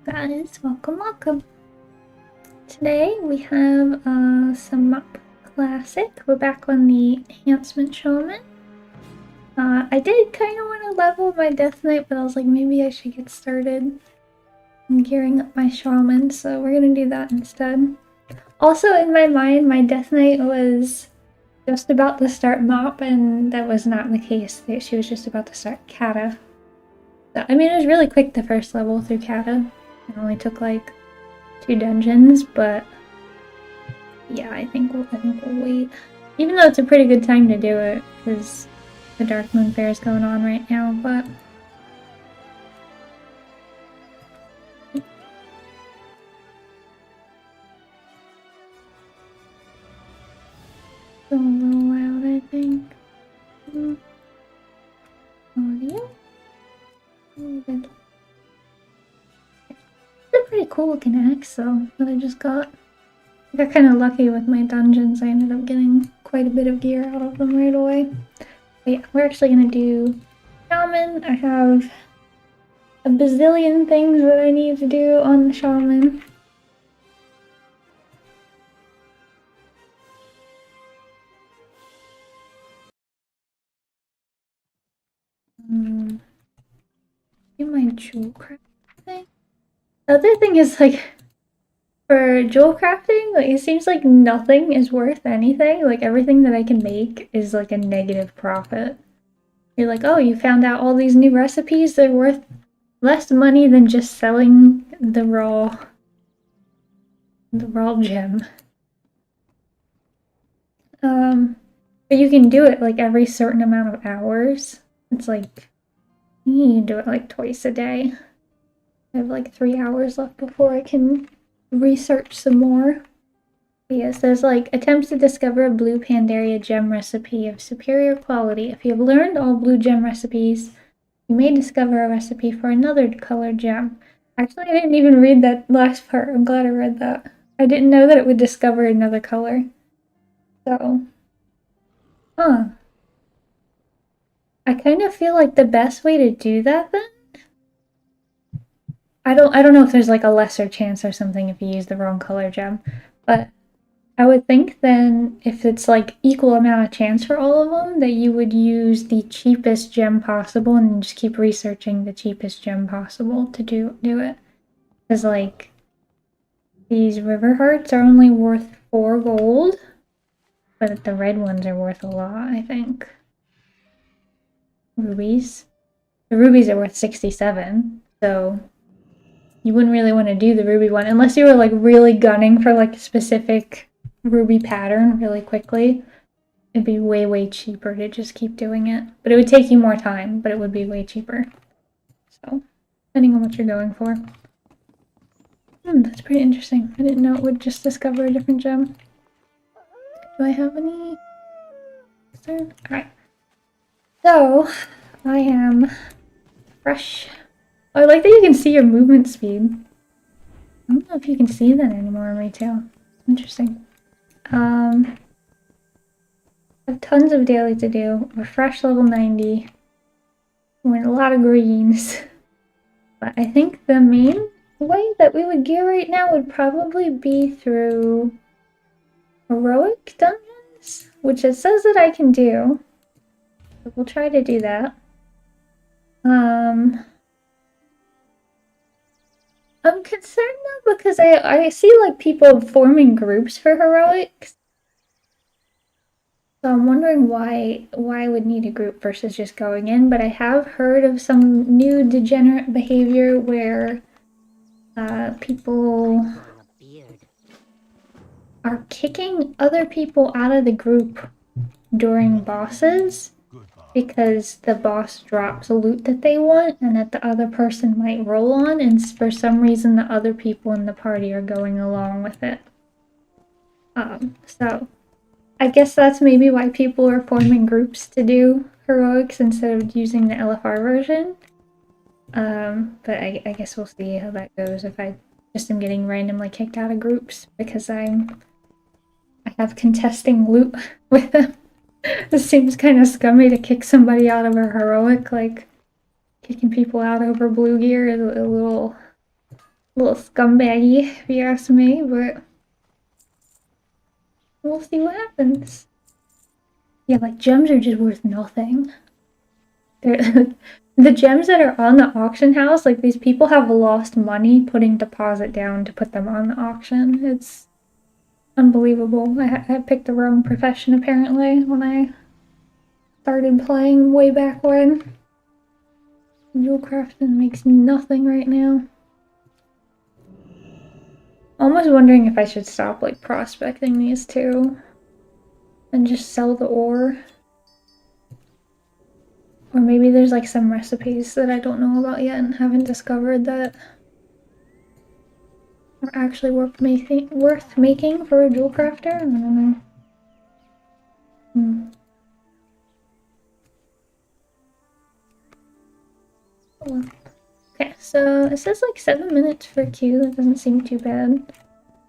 Guys, welcome. Today we have some MoP Classic. We're back on the Enhancement Shaman. I did kind of want to level my Death Knight, but I was like, maybe I should get started gearing up my Shaman, so we're gonna do that instead. Also, in my mind, my Death Knight was just about to start MoP, and that was not the case. She was just about to start Kata. So, I mean, it was really quick the first level through Kata. It only took like 2 dungeons, but yeah, I think we'll wait. Even though it's a pretty good time to do it, because the Dark Moon Fair is going on right now, but still a little loud, I think. Audio? It's a pretty cool looking axe, though, that I just got. I got kind of lucky with my dungeons. I ended up getting quite a bit of gear out of them right away. But yeah, we're actually gonna do Shaman. I have a bazillion things that I need to do on the Shaman. Do my jewel crafting. The other thing is, like, for jewel crafting, like, it seems like nothing is worth anything. Like, everything that I can make is like a negative profit. You're like, oh, you found out all these new recipes, they're worth less money than just selling the raw gem. But you can do it like every certain amount of hours. It's like you can do it like twice a day. I have like 3 hours left before I can research some more. But yes, there's like attempts to discover a blue Pandaria gem recipe of superior quality. If you have learned all blue gem recipes, you may discover a recipe for another colored gem. Actually, I didn't even read that last part. I'm glad I read that. I didn't know that it would discover another color. So, huh. I kind of feel like the best way to do that then. I don't know if there's like a lesser chance or something if you use the wrong color gem, but I would think then if it's like equal amount of chance for all of them that you would use the cheapest gem possible and just keep researching the cheapest gem possible to do it. Because like these river hearts are only worth 4 gold, but the red ones are worth a lot, I think. Rubies. The rubies are worth 67, so you wouldn't really want to do the ruby one unless you were like really gunning for like a specific ruby pattern really quickly. It'd be way cheaper to just keep doing it. But it would take you more time, but it would be way cheaper. So, depending on what you're going for. That's pretty interesting. I didn't know it would just discover a different gem. Do I have any? Alright. So, I am fresh. Oh, I like that you can see your movement speed. I don't know if you can see that anymore in retail. Interesting. I have tons of daily to do. We're fresh level 90. We're in a lot of greens. But I think the main way that we would gear right now would probably be through heroic dungeons, which it says that I can do. So we'll try to do that. I'm concerned though because I see like people forming groups for heroics. So I'm wondering why I would need a group versus just going in, but I have heard of some new degenerate behavior where people are kicking other people out of the group during bosses because the boss drops a loot that they want and that the other person might roll on, and for some reason the other people in the party are going along with it. So I guess that's maybe why people are forming groups to do heroics instead of using the LFR version. But I guess we'll see how that goes if I just am getting randomly kicked out of groups because I have contesting loot with them. It seems kind of scummy to kick somebody out of a heroic, like kicking people out over blue gear is a little A little scumbaggy, if you ask me, but we'll see what happens. Yeah, like gems are just worth nothing. They're the gems that are on the auction house, like these people have lost money putting deposit down to put them on the auction. It's unbelievable. I picked the wrong profession apparently when I started playing way back when. Jewel crafting makes nothing right now. Almost wondering if I should stop like prospecting these two and just sell the ore. Or maybe there's like some recipes that I don't know about yet and haven't discovered that are actually worth making for a jewel crafter. I don't know. Okay, so it says like 7 minutes for a queue. That doesn't seem too bad.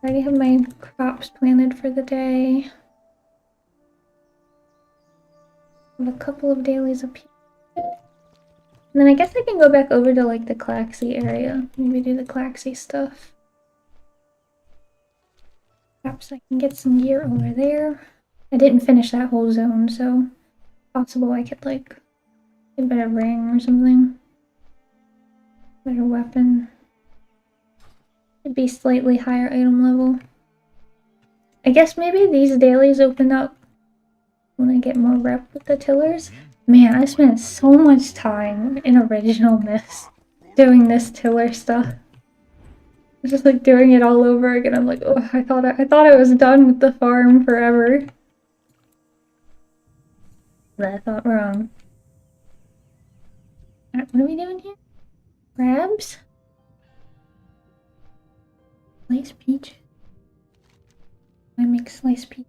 I already have my crops planted for the day. I have a couple of dailies up here. And then I guess I can go back over to like the Klaxxi area. Maybe do the Klaxxi stuff. Perhaps I can get some gear over there. I didn't finish that whole zone, so possible I could like get a better ring or something. Better weapon. It'd be slightly higher item level. I guess maybe these dailies open up when I get more rep with the tillers. Man, I spent so much time in Original Myths doing this tiller stuff. Just like doing it all over again. I'm like, oh, I thought I was done with the farm forever. But I thought wrong. Alright, what are we doing here? Crabs? Sliced peach. I make sliced peach.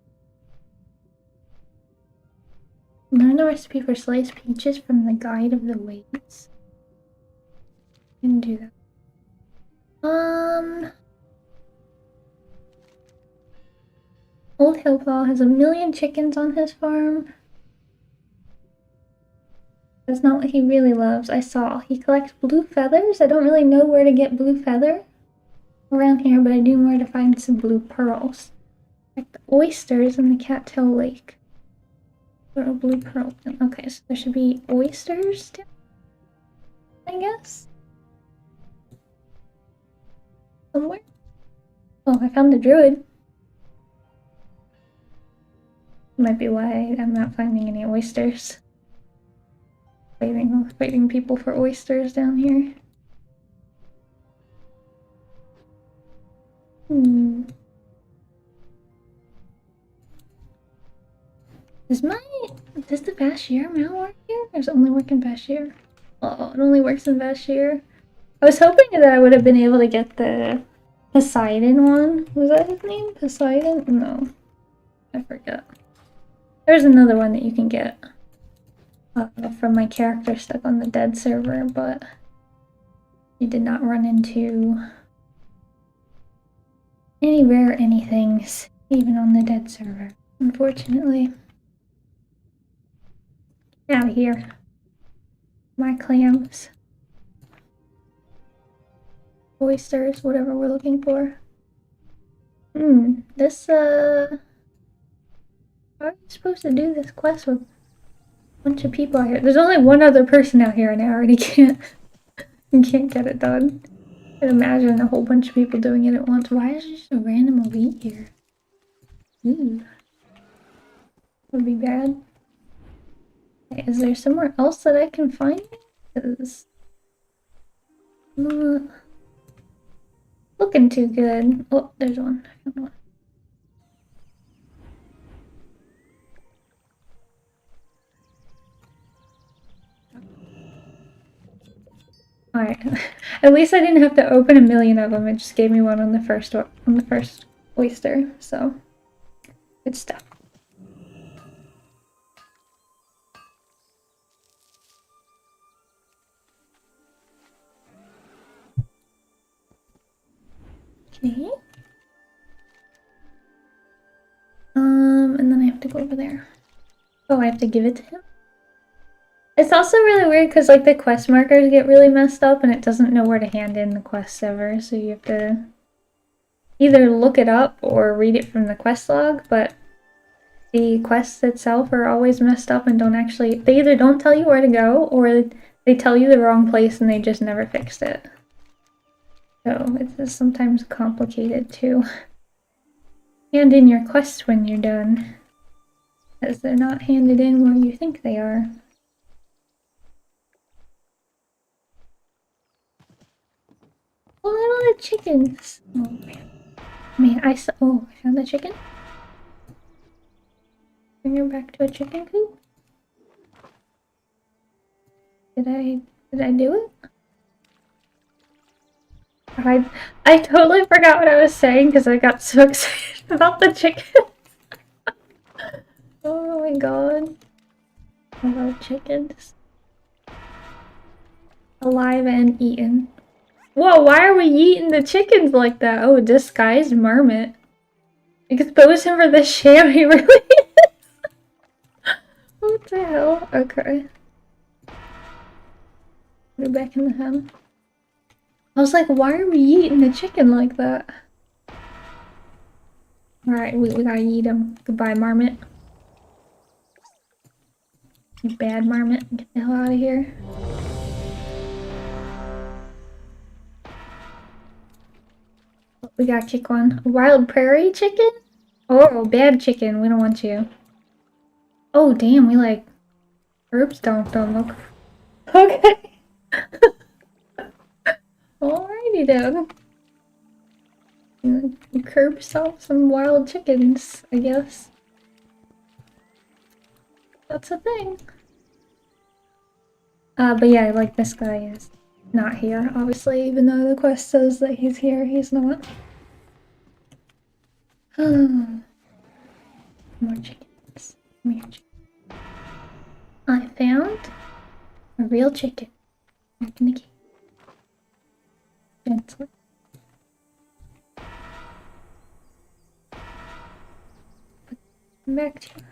Learn the recipe for sliced peaches from the Guide of the Ways. Can do that. Old Hillpaw has 1,000,000 chickens on his farm. That's not what he really loves. I saw. He collects blue feathers. I don't really know where to get blue feather around here, but I do know where to find some blue pearls. Like the oysters in the Cattail Lake. Or blue pearl. Okay, so there should be oysters too, I guess. Somewhere. Oh, I found the druid. Might be why I'm not finding any oysters. Fighting people for oysters down here. Does the Bashir mount work here? Or does it only work in Bashir? Oh, it only works in Bashir. I was hoping that I would have been able to get the Poseidon one. Was that his name? Poseidon? No. I forget. There's another one that you can get from my character stuck on the dead server, but you did not run into any rare anythings, even on the dead server, unfortunately. Get out of here. My clams. Oysters, whatever we're looking for. This, how are you supposed to do this quest with a bunch of people out here? There's only one other person out here and I already can't get it done. I can imagine a whole bunch of people doing it at once. Why is there just a random elite here? Ooh. Would be bad. Okay, is there somewhere else that I can find it? Because looking too good. Oh, there's one. I found one. Alright. At least I didn't have to open 1,000,000 of them. It just gave me one on the first oyster. So good stuff. Okay. And then I have to go over there. Oh, I have to give it to him? It's also really weird because like the quest markers get really messed up and it doesn't know where to hand in the quests ever, so you have to either look it up or read it from the quest log, but the quests itself are always messed up and don't actually, they either don't tell you where to go or they tell you the wrong place and they just never fixed it. So it's sometimes complicated to hand in your quests when you're done, because they're not handed in where you think they are. Oh, look at the chickens! Oh man. Man, I found the chicken. Bring her back to a chicken coop? Did I do it? I totally forgot what I was saying because I got so excited about the chicken. Oh my god. I love chickens. Alive and eaten. Whoa, why are we eating the chickens like that? Oh, disguised marmot. Expose him for the sham he really is. What the hell? Okay. We're back in the hen. I was like, why are we eating the chicken like that? Alright, we gotta eat him. Goodbye, marmot. You bad marmot. Get the hell out of here. We gotta kick one. Wild prairie chicken? Oh, bad chicken. We don't want you. Oh, damn. We like herb stomped them. Look. Okay. Alrighty then. You curb stomp some wild chickens, I guess. That's a thing. But yeah, like this guy is not here, obviously, even though the quest says that he's here, he's not. More chickens. Come here, chicken. I found a real chicken. Back in the cage. Gently. Put them back to you.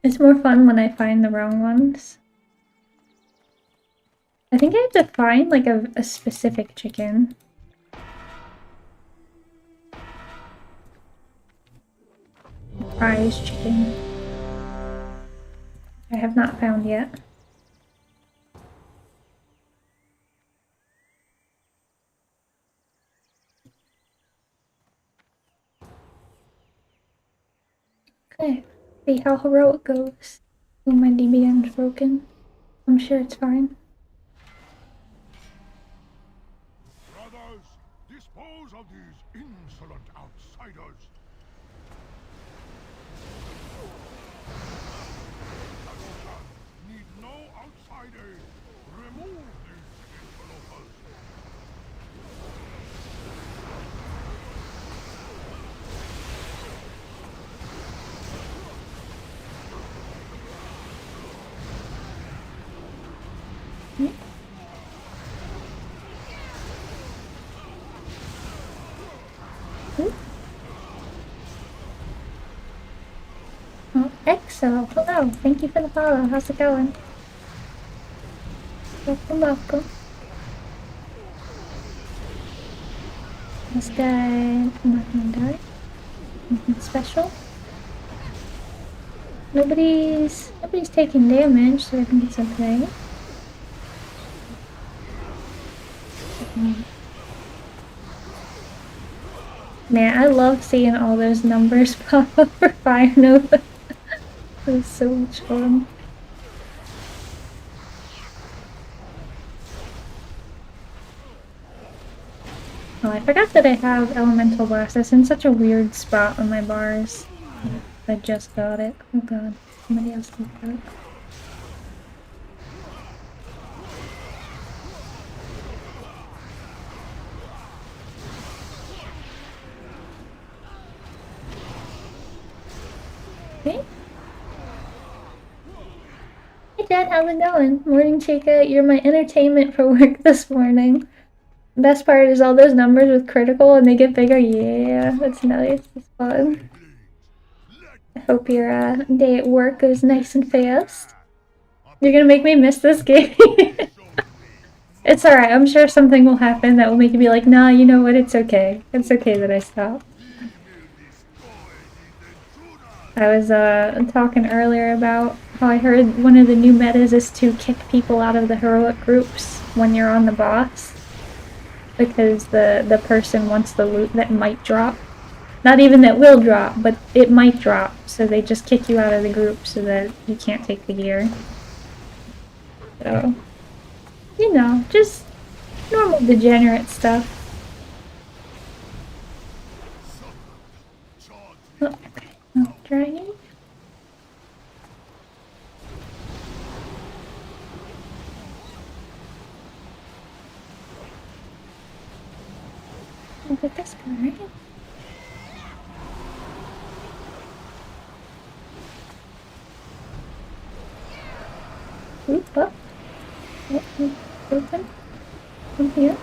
It's more fun when I find the wrong ones. I think I have to find like a specific chicken. Prize chicken. I have not found yet. Okay, see how heroic goes. Oh, my DBM's broken. I'm sure it's fine. Brothers, dispose of these insolent outsiders. Need no outsiders. Remove these interlopers. Oh, Exo, hello. Thank you for the follow. How's it going? Welcome, welcome. This guy not gonna die. Nothing special. Nobody's taking damage, so I think it's okay. Man, I love seeing all those numbers pop up for Fire Nova. It was so much fun. Oh, I forgot that I have Elemental Blast. It's in such a weird spot on my bars. I just got it. Oh god, somebody else did that. Okay. Hey Dad, how's it going? Morning, Chica. You're my entertainment for work this morning. Best part is all those numbers with critical and they get bigger. Yeah, that's nice. It's fun. I hope your day at work goes nice and fast. You're gonna make me miss this game. It's alright. I'm sure something will happen that will make you be like, nah, you know what? It's okay. It's okay that I stopped. I was talking earlier about how I heard one of the new metas is to kick people out of the heroic groups when you're on the boss. Because the person wants the loot that might drop. Not even that will drop, but it might drop. So they just kick you out of the group so that you can't take the gear. So, you know, just normal degenerate stuff. Oh, okay. Oh, dragon. I'll get this guy, right? Oop, up. Open. From here.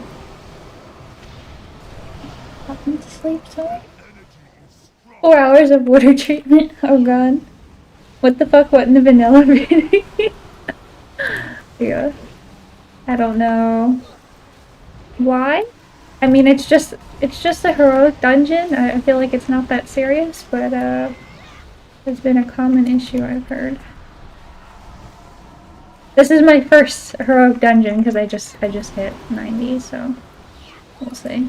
Pop him to sleep, sorry. 4 hours of water treatment. Oh god. What the fuck? What in the vanilla reading? Yeah. I don't know. Why? I mean, it's just a heroic dungeon. I feel like it's not that serious, but it's been a common issue I've heard. This is my first heroic dungeon because I just hit 90, so we'll see.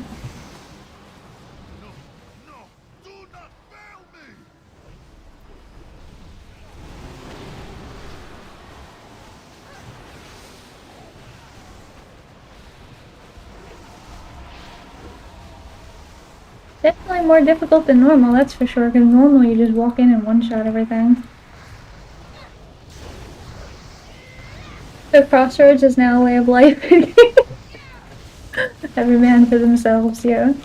Definitely more difficult than normal, that's for sure, because normally you just walk in and one-shot everything. So Crossroads is now a way of life. Every man for themselves, yeah.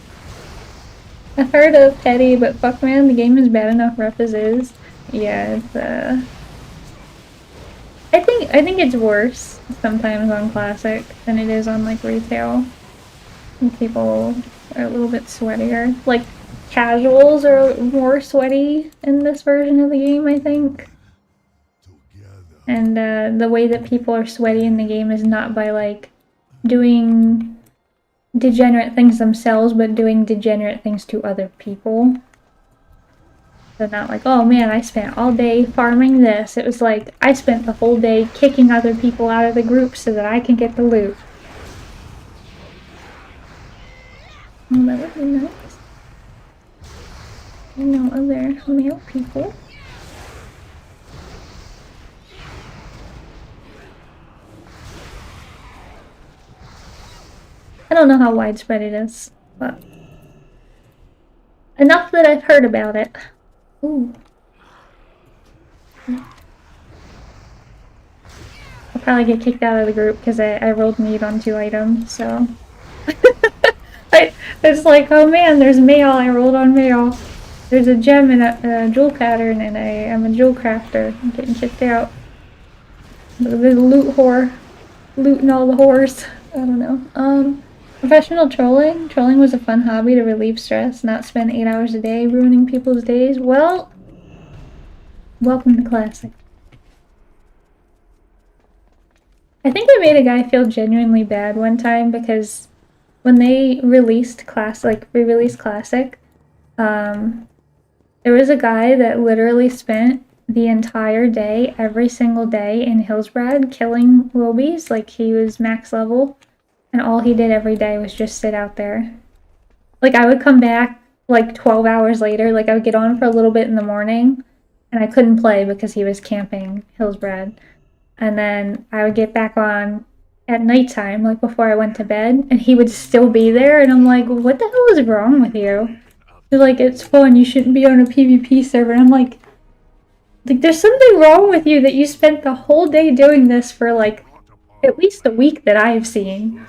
I've heard of Petty, but fuck man, the game is bad enough rough as is. Yeah, it's I think it's worse sometimes on Classic than it is on like retail. And people are a little bit sweatier. Like casuals are more sweaty in this version of the game, I think. And the way that people are sweaty in the game is not by like doing degenerate things themselves, but doing degenerate things to other people. So not like, oh man, I spent all day farming this. It was like, I spent the whole day kicking other people out of the group so that I can get the loot. Oh, that would be nice. I know other male people. I don't know how widespread it is, but enough that I've heard about it. Ooh. I'll probably get kicked out of the group because I rolled meat on 2 items, so. It's like, oh man, there's mail, I rolled on mail. There's a gem and a jewel pattern, and I'm a jewel crafter. I'm getting kicked out. There's a loot whore. Looting all the whores. I don't know. Professional trolling? Trolling was a fun hobby to relieve stress, not spend 8 hours a day ruining people's days. Well, welcome to Classic. I think I made a guy feel genuinely bad one time because when they released re-released Classic, there was a guy that literally spent the entire day, every single day in Hillsbrad killing lobies, like he was max level. And all he did every day was just sit out there. Like, I would come back, like, 12 hours later. Like, I would get on for a little bit in the morning, and I couldn't play because he was camping Hillsbrad. And then I would get back on at nighttime, like, before I went to bed, and he would still be there, and I'm like, what the hell is wrong with you? They're like, it's fun, you shouldn't be on a PvP server. And I'm like, there's something wrong with you that you spent the whole day doing this for, like, at least a week that I have seen.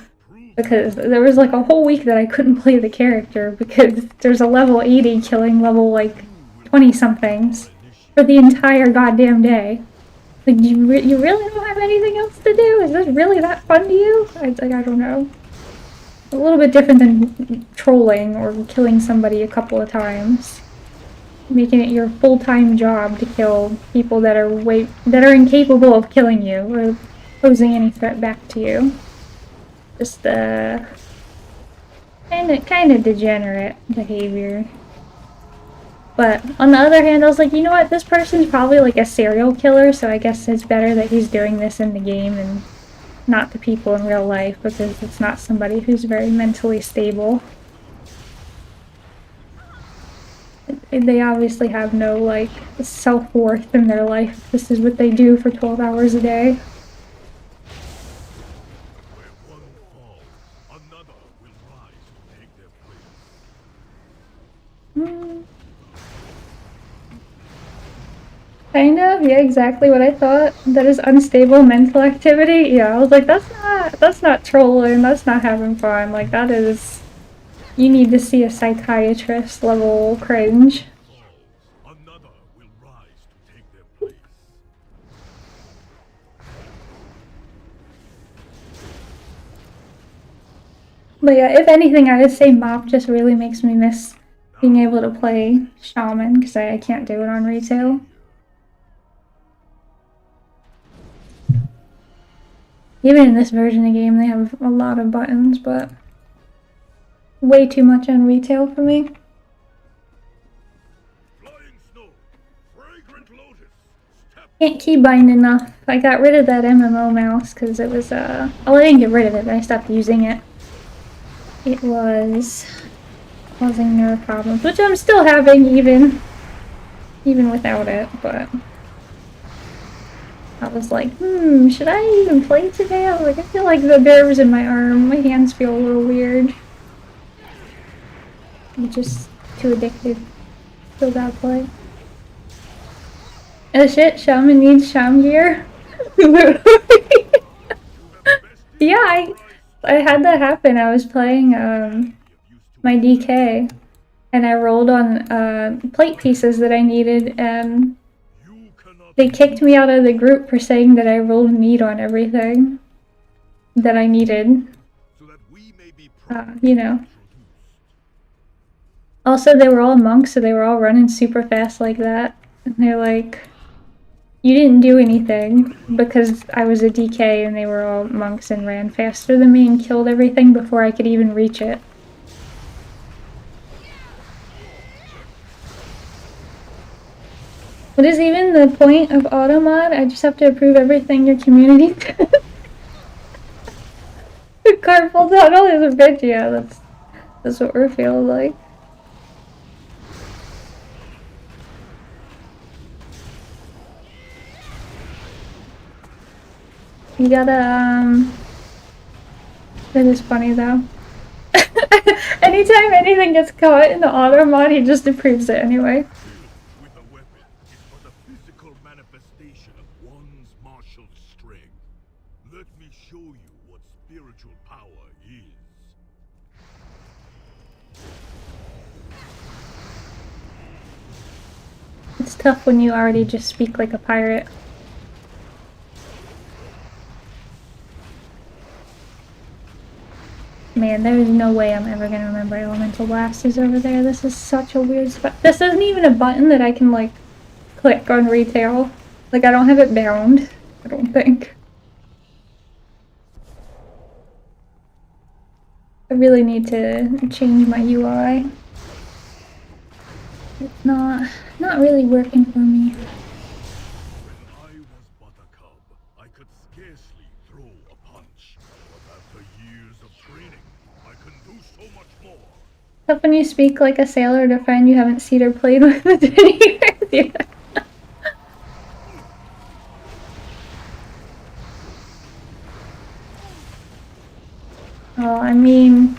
Because there was like a whole week that I couldn't play the character because there's a level 80 killing level like 20 somethings for the entire goddamn day. Like, you really don't have anything else to do? Is this really that fun to you? I don't know. a little bit different than trolling or killing somebody a couple of times. Making it your full-time job to kill people that are incapable of killing you or posing any threat back to you. Just kind of degenerate behavior. But on the other hand, I was like, you know what? This person's probably like a serial killer, so I guess it's better that he's doing this in the game and not to people in real life, because it's not somebody who's very mentally stable. They obviously have no, like, self-worth in their life. This is what they do for 12 hours a day. Where one falls, another will rise to take their place. Kind of, yeah, exactly what I thought. That is unstable mental activity. Yeah, I was like, that's not trolling, that's not having fun. Like, that is, you need to see a psychiatrist level cringe. Another will rise to take their place. But yeah, if anything, I would say MoP just really makes me miss being able to play Shaman, because I can't do it on retail. Even in this version of the game, they have a lot of buttons, but way too much on retail for me. Flying snow, fragrant lotus, step. Can't keybind enough. I got rid of that MMO mouse because it was, oh, I didn't get rid of it, but I stopped using it. It was causing nerve problems, which I'm still having even without it, but I was like, should I even play today? I was like, I feel like the nerves in my arm, my hands feel a little weird. I'm just too addicted. Still gotta play. Oh shit, Shaman needs Sham gear. Yeah, I had that happen. I was playing my DK and I rolled on plate pieces that I needed, and they kicked me out of the group for saying that I rolled meat on everything that I needed. You know. Also, they were all monks, so they were all running super fast like that. And they're like, you didn't do anything, because I was a DK and they were all monks and ran faster than me and killed everything before I could even reach it. What is even the point of automod? I just have to approve everything your community does. Carpal tunnel is a bitch, yeah, that's what we're feeling like. You gotta, that is funny though. Anytime anything gets caught in the auto mod, he just approves it anyway. With a weapon is but a physical manifestation of one's martial strength. Let me show you what spiritual power is. It's tough when you already just speak like a pirate. Man, there is no way I'm ever gonna remember Elemental Blast is over there. This is such a weird spot. This isn't even a button that I can, like, click on retail. Like, I don't have it bound, I don't think. I really need to change my UI. It's not really working for me. When I was but a cub, I could scarcely throw a punch. But after years of training, I can do so much more. Except when you speak like a sailor to a friend you haven't seen or played with in 10 years. Yeah. Well, I mean,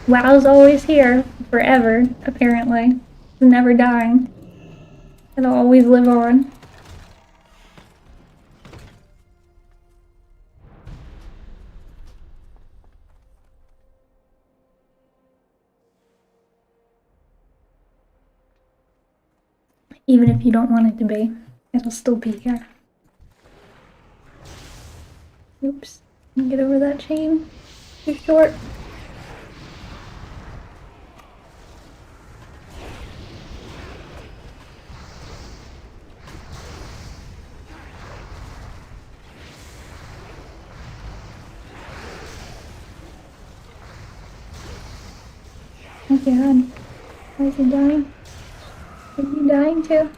WoW's always here, forever, apparently. It's never dying. It'll always live on. Even if you don't want it to be, it'll still be here. Oops. Can you get over that chain? Too short. Oh god. Why is he dying? Are you dying too?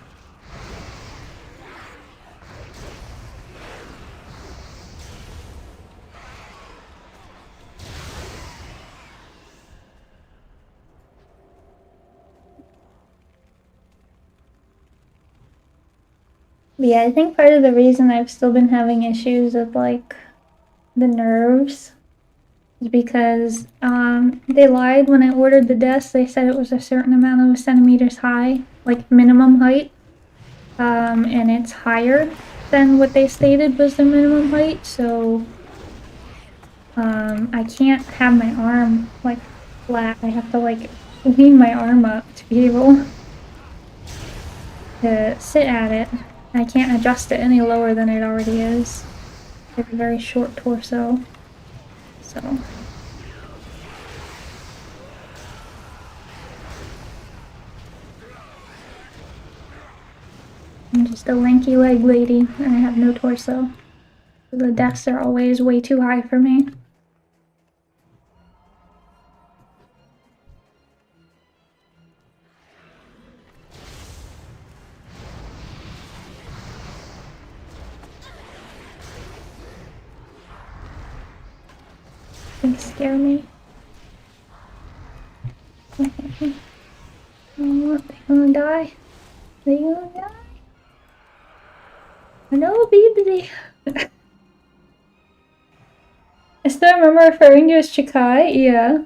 But yeah, I think part of the reason I've still been having issues with like the nerves is because they lied when I ordered the desk. They said it was a certain amount of centimeters high, like minimum height, and it's higher than what they stated was the minimum height. So I can't have my arm like flat. I have to like lean my arm up to be able to sit at it. I can't adjust it any lower than it already is. I have a very short torso, so. I'm just a lanky leg lady, and I have no torso. The desks are always way too high for me. They scare me. Oh, they gonna die. They gonna die. No, baby. I still remember referring to as Chikai. Yeah.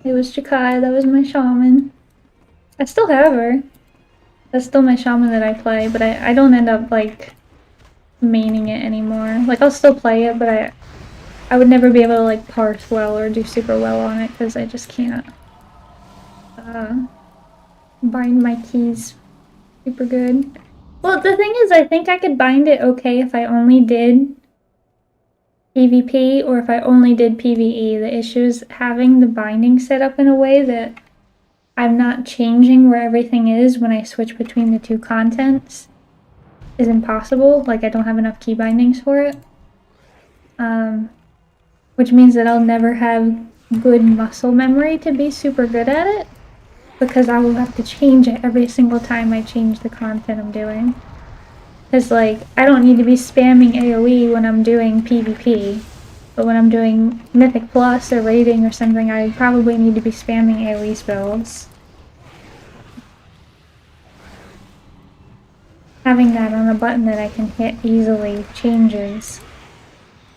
It was Chikai. That was my shaman. I still have her. That's still my shaman that I play, but I don't end up, like, maining it anymore. Like, I'll still play it, but I would never be able to, like, parse well or do super well on it, because I just can't bind my keys super good. Well, the thing is, I think I could bind it okay if I only did PvP or if I only did PvE. The issue is having the binding set up in a way that I'm not changing where everything is when I switch between the two contents is impossible. Like, I don't have enough key bindings for it. Which means that I'll never have good muscle memory to be super good at it, because I will have to change it every single time I change the content I'm doing. Because, like, I don't need to be spamming AoE when I'm doing PvP, but when I'm doing Mythic Plus or raiding or something, I probably need to be spamming AoE spells. Having that on a button that I can hit easily changes.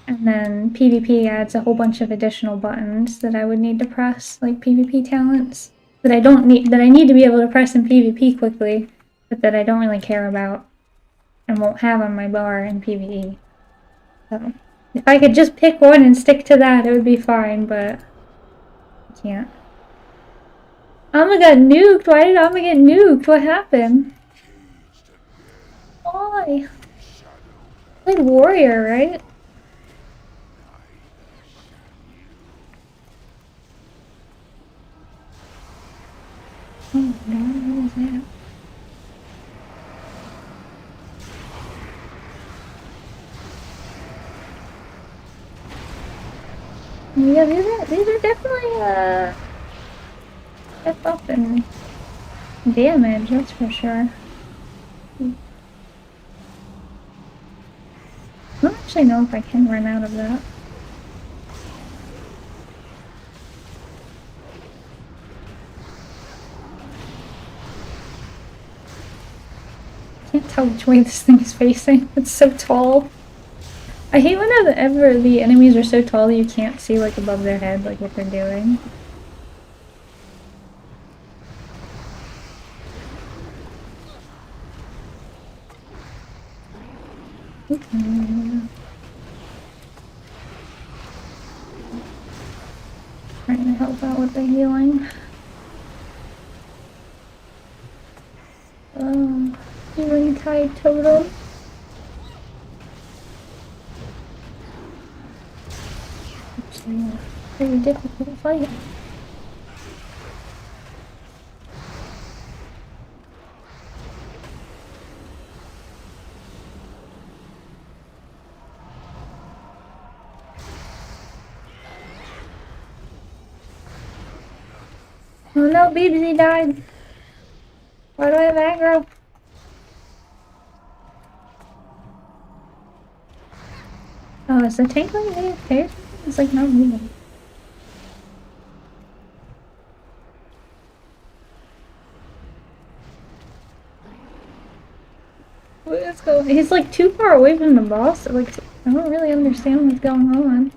And then PvP adds a whole bunch of additional buttons that I would need to press, like PvP talents, that I need to be able to press in PvP quickly, but that I don't really care about and won't have on my bar in PvE. So, if I could just pick one and stick to that, it would be fine, but I can't. Amma got nuked! Why did Amma get nuked? What happened? Why? Played warrior, right? Oh my god, what is that? Yeah, these are definitely step up in damage, that's for sure. I don't actually know if I can run out of that. I can't tell which way this thing is facing. It's so tall. I hate whenever the enemies are so tall that you can't see, like, above their head, like, what they're doing. Trying to help out with the healing. Healing tide totem. Actually, a very difficult fight. Oh no, Beebsy died. Why do I have aggro? Oh, is the tank like AFK or something? It's like not moving. What is going on? He's like too far away from the boss. Like, I don't really understand what's going on.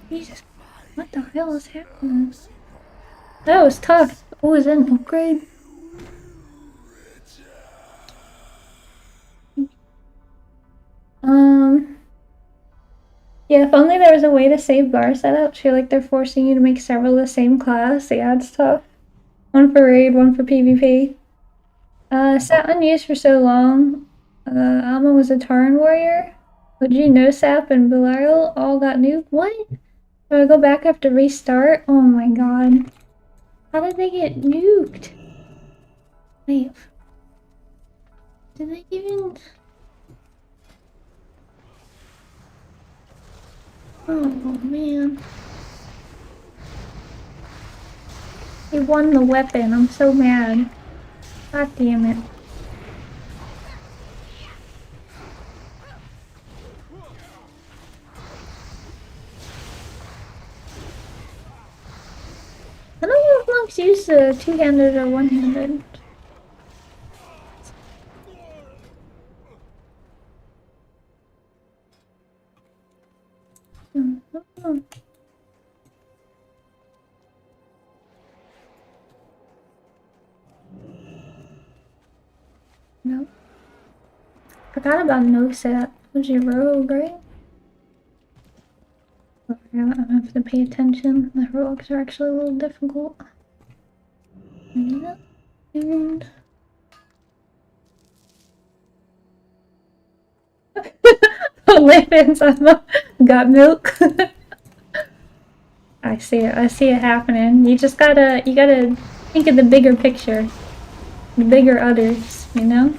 Jesus, what the hell is happening? That was tough. Oh, is that an upgrade? Yeah, if only there was a way to save bar setups. I feel like they're forcing you to make several of the same class. Yeah, it's tough. One for raid, one for PvP. Sat unused for so long. Alma was a Taran warrior. But No Sap and Belial all got nuked. What? Do I go back after restart? Oh my god. How did they get nuked? Wait. Did they even... Oh man. He won the weapon. I'm so mad. God damn it. I don't know if monks use the two-handed or one-handed. No. Forgot about No Sap. Was your rogue, right? Oh, yeah, I have to pay attention. The heroics are actually a little difficult. And... Lemons, got milk. I see it happening. You gotta think of the bigger picture. The bigger others, you know?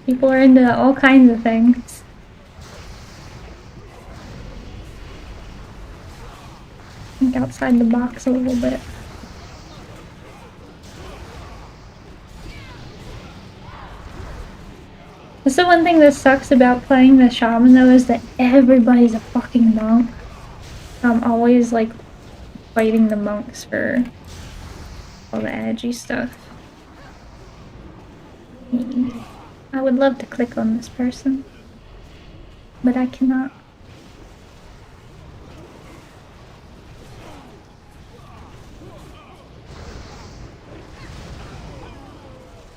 People are into all kinds of things. Think outside the box a little bit. That's the one thing that sucks about playing the shaman though, is that everybody's a fucking monk. I'm always like fighting the monks for all the edgy stuff. I would love to click on this person, but I cannot.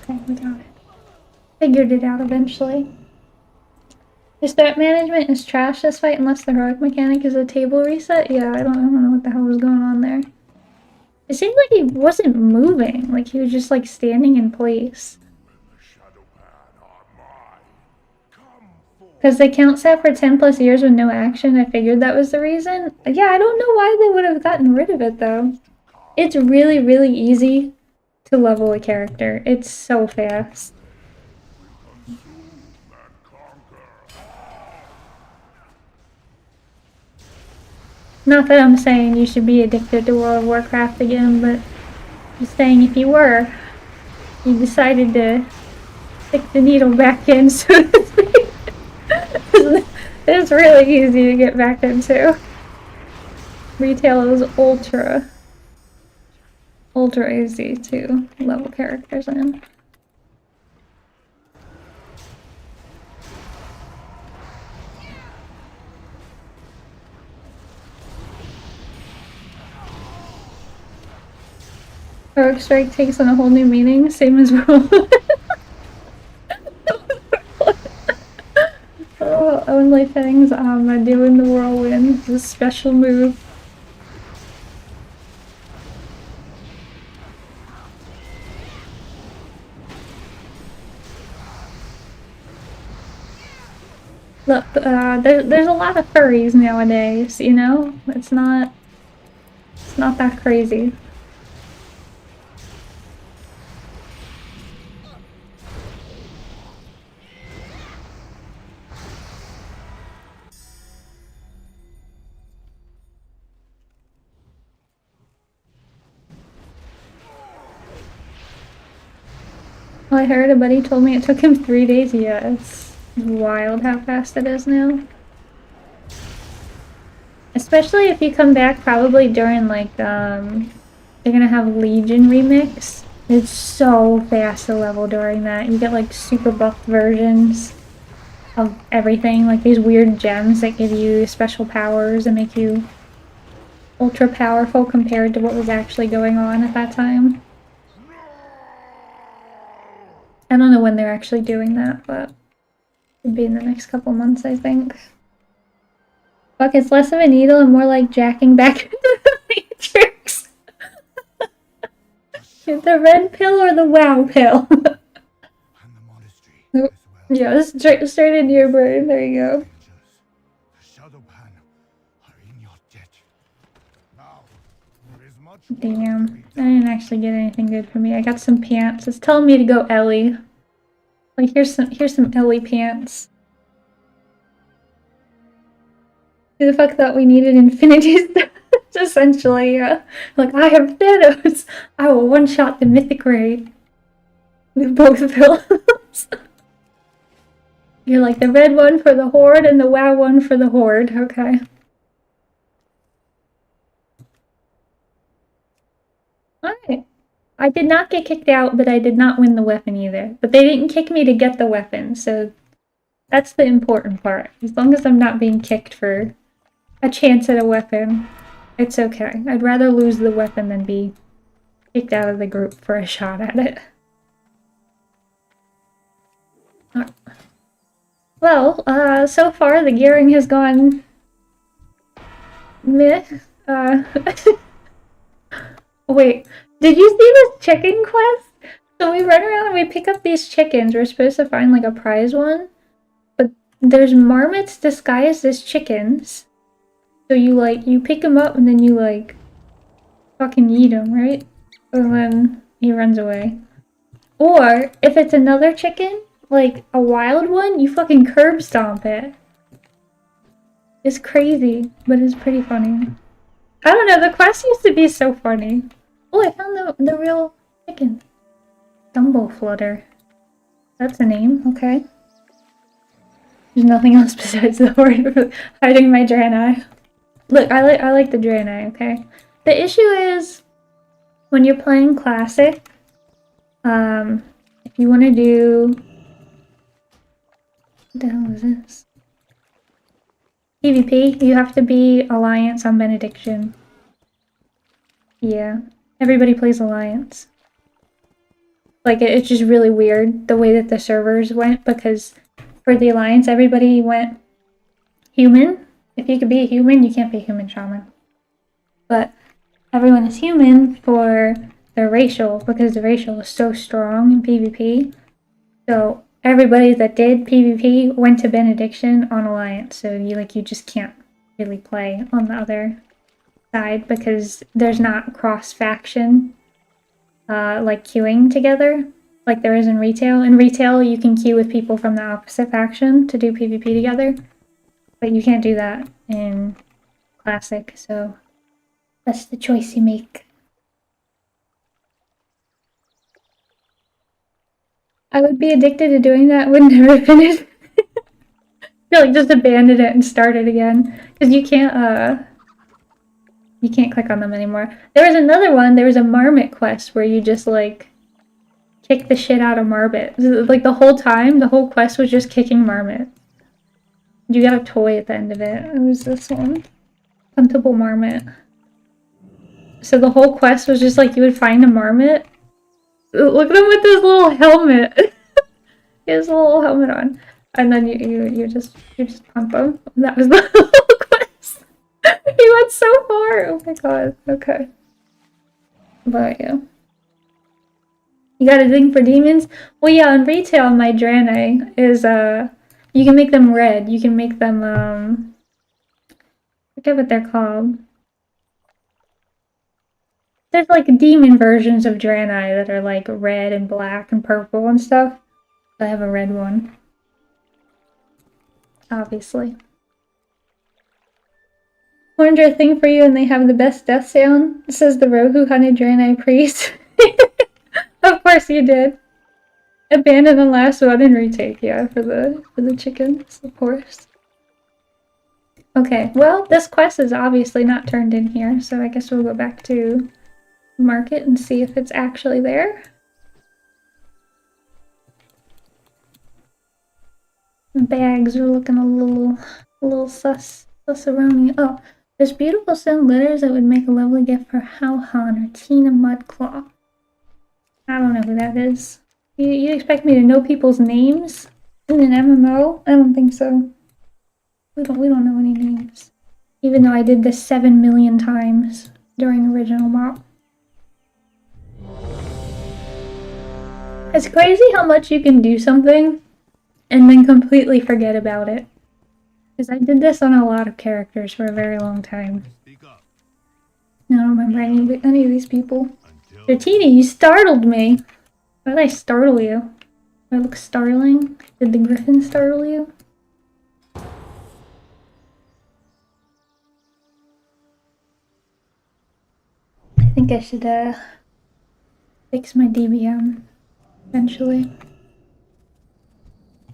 Okay, we got it. Figured it out eventually. The strat management is trash this fight unless the heroic mechanic is a table reset. Yeah, I don't know what the hell was going on there. It seemed like he wasn't moving, like he was just like standing in place. Because they count sat for 10 plus years with no action, I figured that was the reason. Yeah, I don't know why they would have gotten rid of it though. It's really, really easy to level a character. It's so fast. Not that I'm saying you should be addicted to World of Warcraft again, but just saying if you were, you decided to stick the needle back in, so to speak. It's really easy to get back into. Retail is ultra easy to level characters in. Heroic Strike takes on a whole new meaning, same as roll. Oh, only things I do in the whirlwind. It's a special move. Look, there's a lot of furries nowadays, you know? It's not that crazy. Well, I heard a buddy told me it took him 3 days. Yeah, it's wild how fast it is now. Especially if you come back probably during like, they're gonna have Legion Remix. It's so fast to level during that. You get like super buffed versions of everything, like these weird gems that give you special powers and make you ultra powerful compared to what was actually going on at that time. I don't know when they're actually doing that, but it'll be in the next couple months, I think. Fuck, it's less of a needle and more like jacking back into the Matrix. The red pill or the wow pill? And the monastery as well. Yeah, straight into your brain. There you go. Rangers, the Shadow Pan are in your debt. Now, there is much work to Damn, be I done. didn't actually get anything good for me. I got some pants. It's telling me to go Ellie. Like here's some Ellie pants. Who the fuck thought we needed Infinity Stones? Essentially, yeah. Like, I have Thanos! I will one-shot the Mythic Raid. With both pillows. You're like the red one for the Horde and the WoW one for the Horde. Okay. Alright. I did not get kicked out, but I did not win the weapon either. But they didn't kick me to get the weapon, so that's the important part. As long as I'm not being kicked for a chance at a weapon, it's okay. I'd rather lose the weapon than be kicked out of the group for a shot at it. Well, so far the gearing has gone meh. Wait, did you see this chicken quest? So we run around and we pick up these chickens. We're supposed to find like a prize one, but there's marmots disguised as chickens. So you pick them up and then you like fucking eat them, right? And then he runs away. Or if it's another chicken, like a wild one, you fucking curb stomp it. It's crazy, but it's pretty funny. I don't know, the quest used to be so funny. Oh, I found the real chicken. Dumbo Flutter. That's a name, okay. There's nothing else besides the word for hiding my Draenei. Look, I like the Draenei, okay? The issue is when you're playing Classic, if you want to do... What the hell is this? PvP, you have to be Alliance on Benediction. Yeah, everybody plays Alliance. Like, it's just really weird the way that the servers went, because for the Alliance, everybody went human. If you could be a human, you can't be a human shaman. But everyone is human for their racial, because the racial is so strong in PvP. So everybody that did PvP went to Benediction on Alliance, so you just can't really play on the other side because there's not cross-faction like queuing together like there is in retail. In retail, you can queue with people from the opposite faction to do PvP together, but you can't do that in Classic, so that's the choice you make. I would be addicted to doing that, would never finish. I feel like just abandon it and start it again. Because you can't click on them anymore. There was another one, there was a Marmot quest where you just like kick the shit out of Marmot. Like the whole time, the whole quest was just kicking Marmot. You got a toy at the end of it. It was this one. Huntable Marmot. So the whole quest was just like you would find a Marmot. Look at him with his little helmet. He has a little helmet on. And then you just pump him. That was the whole quest. He went so far. Oh my god. Okay. But yeah. You got a thing for demons? Well yeah, in retail my Draenei is you can make them red. You can make them I forget what they're called. There's like demon versions of Draenei that are like red and black and purple and stuff. I have a red one. Obviously. Horns are a thing for you and they have the best death sound, says the rogue who hunted Draenei priest. Of course you did. Abandon the last one and retake, yeah, for the chickens, of course. Okay, well, this quest is obviously not turned in here, so I guess we'll go back to market and see if it's actually there. Bags are looking a little sus-aroni. Oh, there's beautiful stone glitters that would make a lovely gift for Howhan or Tina Mudclaw. I don't know who that is. You expect me to know people's names in an MMO? I don't think so. We don't know any names. Even though I did this 7 million times during original MoP. It's crazy how much you can do something and then completely forget about it. Because I did this on a lot of characters for a very long time. I don't remember any of these people. Dratini, you startled me! Why did I startle you? Do I look startling? Did the griffin startle you? I think I should fix my DBM eventually.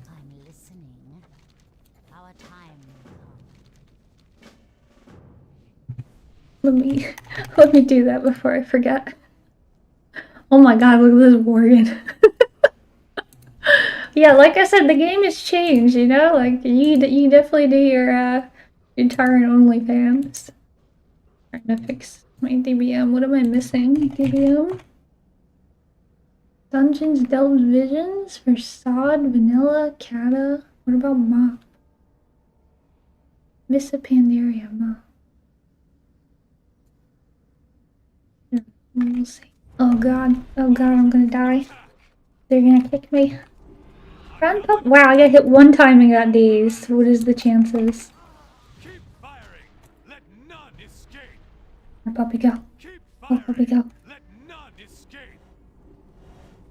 I'm listening. Our time will come. Let me do that before I forget. Oh my god, look at this Worgen. Yeah, like I said, the game has changed, you know? Like, you definitely do your Tyrant OnlyFans. Trying to fix my DBM. What am I missing? DBM? Dungeons, Delves, Visions, Versad, Vanilla, Kata. What about MoP? Miss a Pandaria, MoP. We'll see. Oh god, I'm gonna die. They're gonna kick me. Run, pup. Wow, I got hit one time and got dazed. What is the chances? Keep firing. Let none escape. Where puppy go? Keep Where puppy go? Let none escape.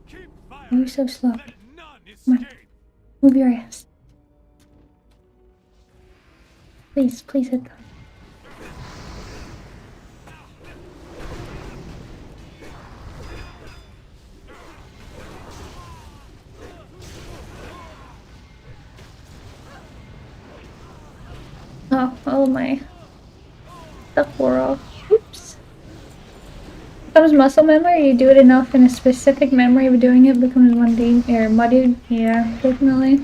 Keep You're so slow. Let none Come on. Move your ass. Please hit them. Oh my. Stuff wore off. Oops. Becomes muscle memory. You do it enough in a specific memory of doing it becomes mundane or muddied. Yeah, definitely.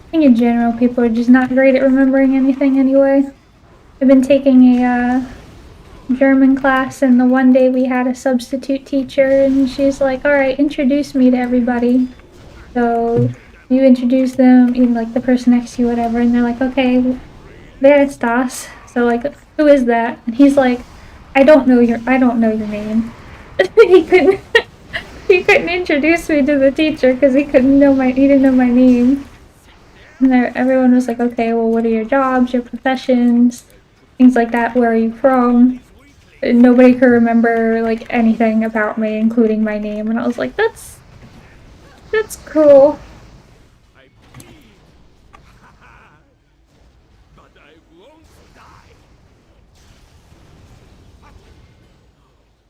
I think in general, people are just not great at remembering anything anyway. I've been taking a German class, and the one day we had a substitute teacher, and she's like, alright, introduce me to everybody. So you introduce them, even like the person next to you, whatever, and they're like, okay, wer ist das? So like, who is that? And he's like, I don't know your name. he couldn't introduce me to the teacher because he didn't know my name. And everyone was like, okay, well, what are your jobs, your professions, things like that, where are you from? And nobody could remember, like, anything about me, including my name, and I was like, that's cool.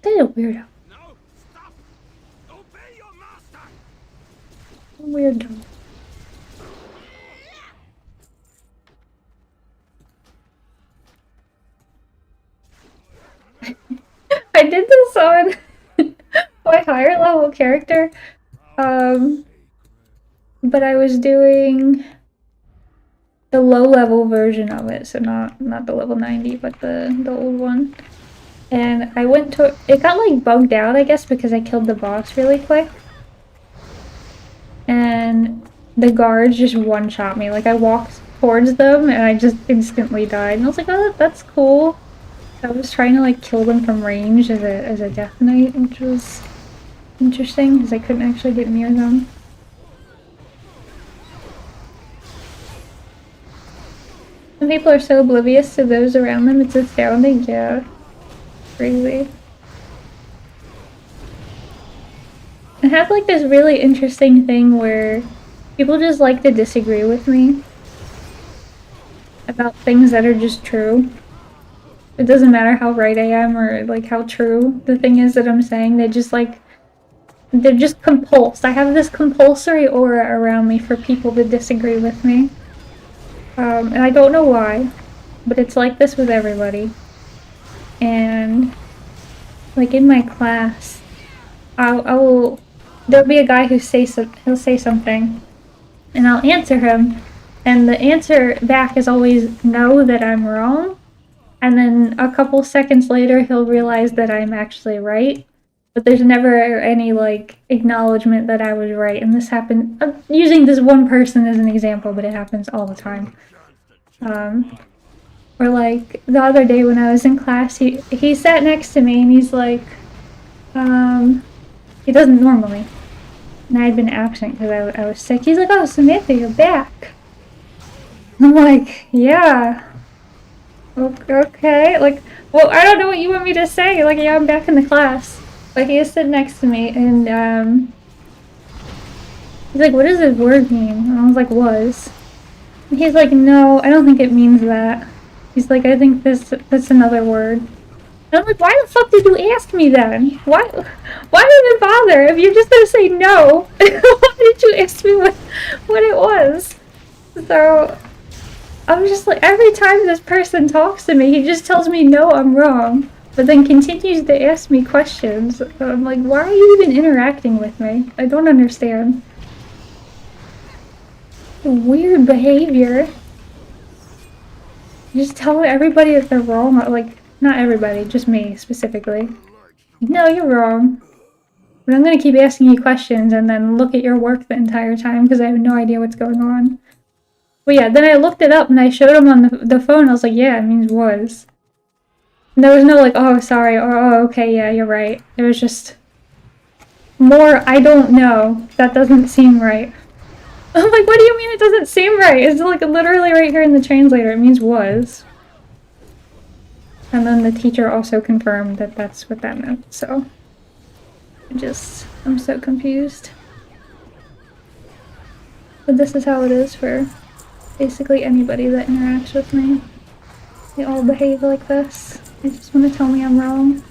They're a weirdo. No, stop. Obey your master. Weirdo. I did this on my higher level character, but I was doing the low level version of it, so not the level 90, but the old one. And I went to it got like bugged out, I guess, because I killed the boss really quick. And the guards just one-shot me. Like I walked towards them and I just instantly died. And I was like, oh, that's cool. I was trying to like kill them from range as a Death Knight, which was interesting because I couldn't actually get near them. Some people are so oblivious to those around them, it's astounding, yeah. Crazy. have like this really interesting thing where people just like to disagree with me about things that are just true. It doesn't matter how right I am or like how true the thing is that I'm saying. They're just compulsed. I have this compulsory aura around me for people to disagree with me. And I don't know why, but it's like this with everybody. And like in my class, there'll be a guy he'll say something, and I'll answer him, and the answer back is always no, that I'm wrong. And then a couple seconds later, he'll realize that I'm actually right. But there's never any, like, acknowledgement that I was right. And this happened, I'm using this one person as an example, but it happens all the time. Or, like, the other day when I was in class, he sat next to me and he's like, he doesn't normally. And I had been absent because I was sick. He's like, oh, Samantha, you're back. I'm like, yeah. Okay, like, well, I don't know what you want me to say. Like, yeah, I'm back in the class. Like, he was sitting next to me, and, he's like, what does this word mean? And I was like, was. And he's like, no, I don't think it means that. He's like, I think that's another word. And I'm like, why the fuck did you ask me then? Why even bother? If you're just gonna say no, why did you ask me what it was? So I'm just like, every time this person talks to me, he just tells me, no, I'm wrong, but then continues to ask me questions. I'm like, why are you even interacting with me? I don't understand. Weird behavior. Just tell everybody that they're wrong. Like, not everybody, just me specifically. No, you're wrong. But I'm gonna keep asking you questions and then look at your work the entire time because I have no idea what's going on. But yeah, then I looked it up and I showed him on the phone. I was like, yeah, it means was. And there was no like, oh, sorry, or oh, okay, yeah, you're right. It was just more, I don't know. That doesn't seem right. I'm like, what do you mean it doesn't seem right? It's like literally right here in the translator. It means was. And then the teacher also confirmed that that's what that meant. So, I'm so confused. But this is how it is for basically anybody that interacts with me. They all behave like this. They just want to tell me I'm wrong.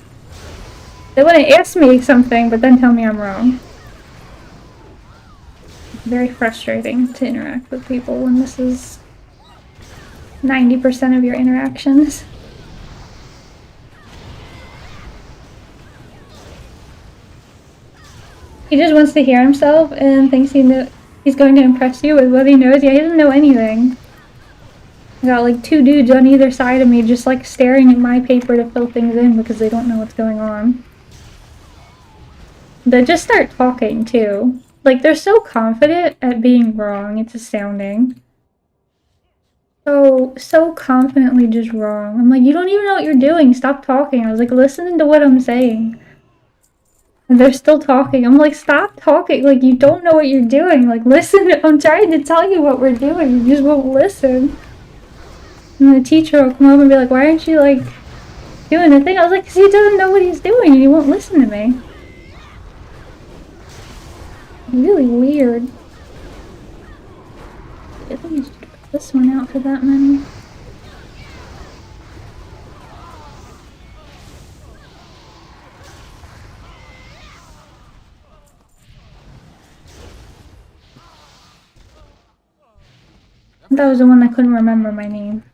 They want to ask me something, but then tell me I'm wrong. It's very frustrating to interact with people when this is 90% of your interactions. He just wants to hear himself and thinks he's going to impress you with what he knows. Yeah, he doesn't know anything. I got like two dudes on either side of me just like staring at my paper to fill things in because they don't know what's going on. They just start talking too. Like they're so confident at being wrong, it's astounding. So confidently just wrong. I'm like, you don't even know what you're doing, stop talking. I was like, listening to what I'm saying. And they're still talking. I'm like, stop talking. Like, you don't know what you're doing. Like, listen. I'm trying to tell you what we're doing. You just won't listen. And the teacher will come over and be like, why aren't you, like, doing the thing? I was like, because he doesn't know what he's doing and he won't listen to me. Really weird. I think I should put this one out for that many. That was the one that couldn't remember my name.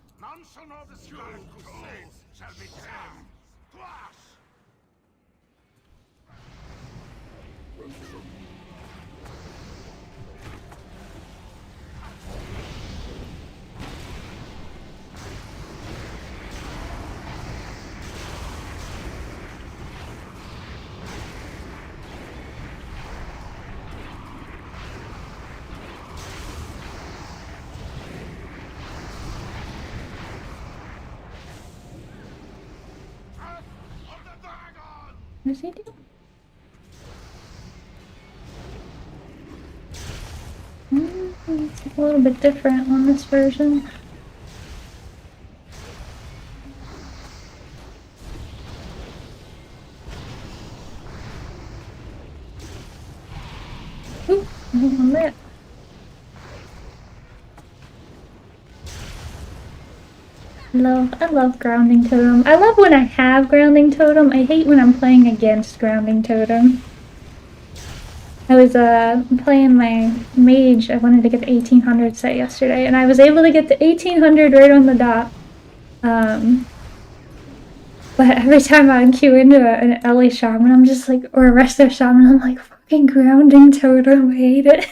What does he do? It's a little bit different on this version. Oop, I don't want that. I love grounding totem. I love when I have grounding totem. I hate when I'm playing against grounding totem. I was playing my mage. I wanted to get the 1800 set yesterday, and I was able to get the 1800 right on the dot. But every time I queue into an LA Shaman, I'm just like, or a Resto Shaman, I'm like, fucking grounding totem, I hate it.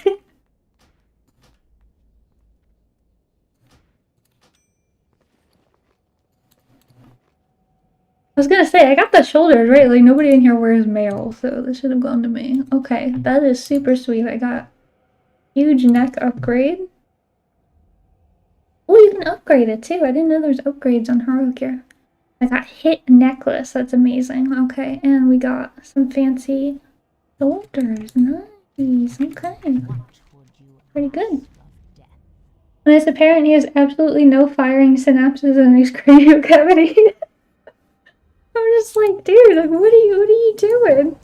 I was gonna say, I got the shoulders right, like nobody in here wears mail, so this should have gone to me. Okay, that is super sweet. I got huge neck upgrade. Oh, you can upgrade it too. I didn't know there's upgrades on heroic gear. I got hit necklace. That's amazing. Okay, and we got some fancy shoulders. Nice. Okay. Pretty good. When as a parent, he has absolutely no firing synapses in his cranial cavity. I'm just like, dude, like, what are you doing?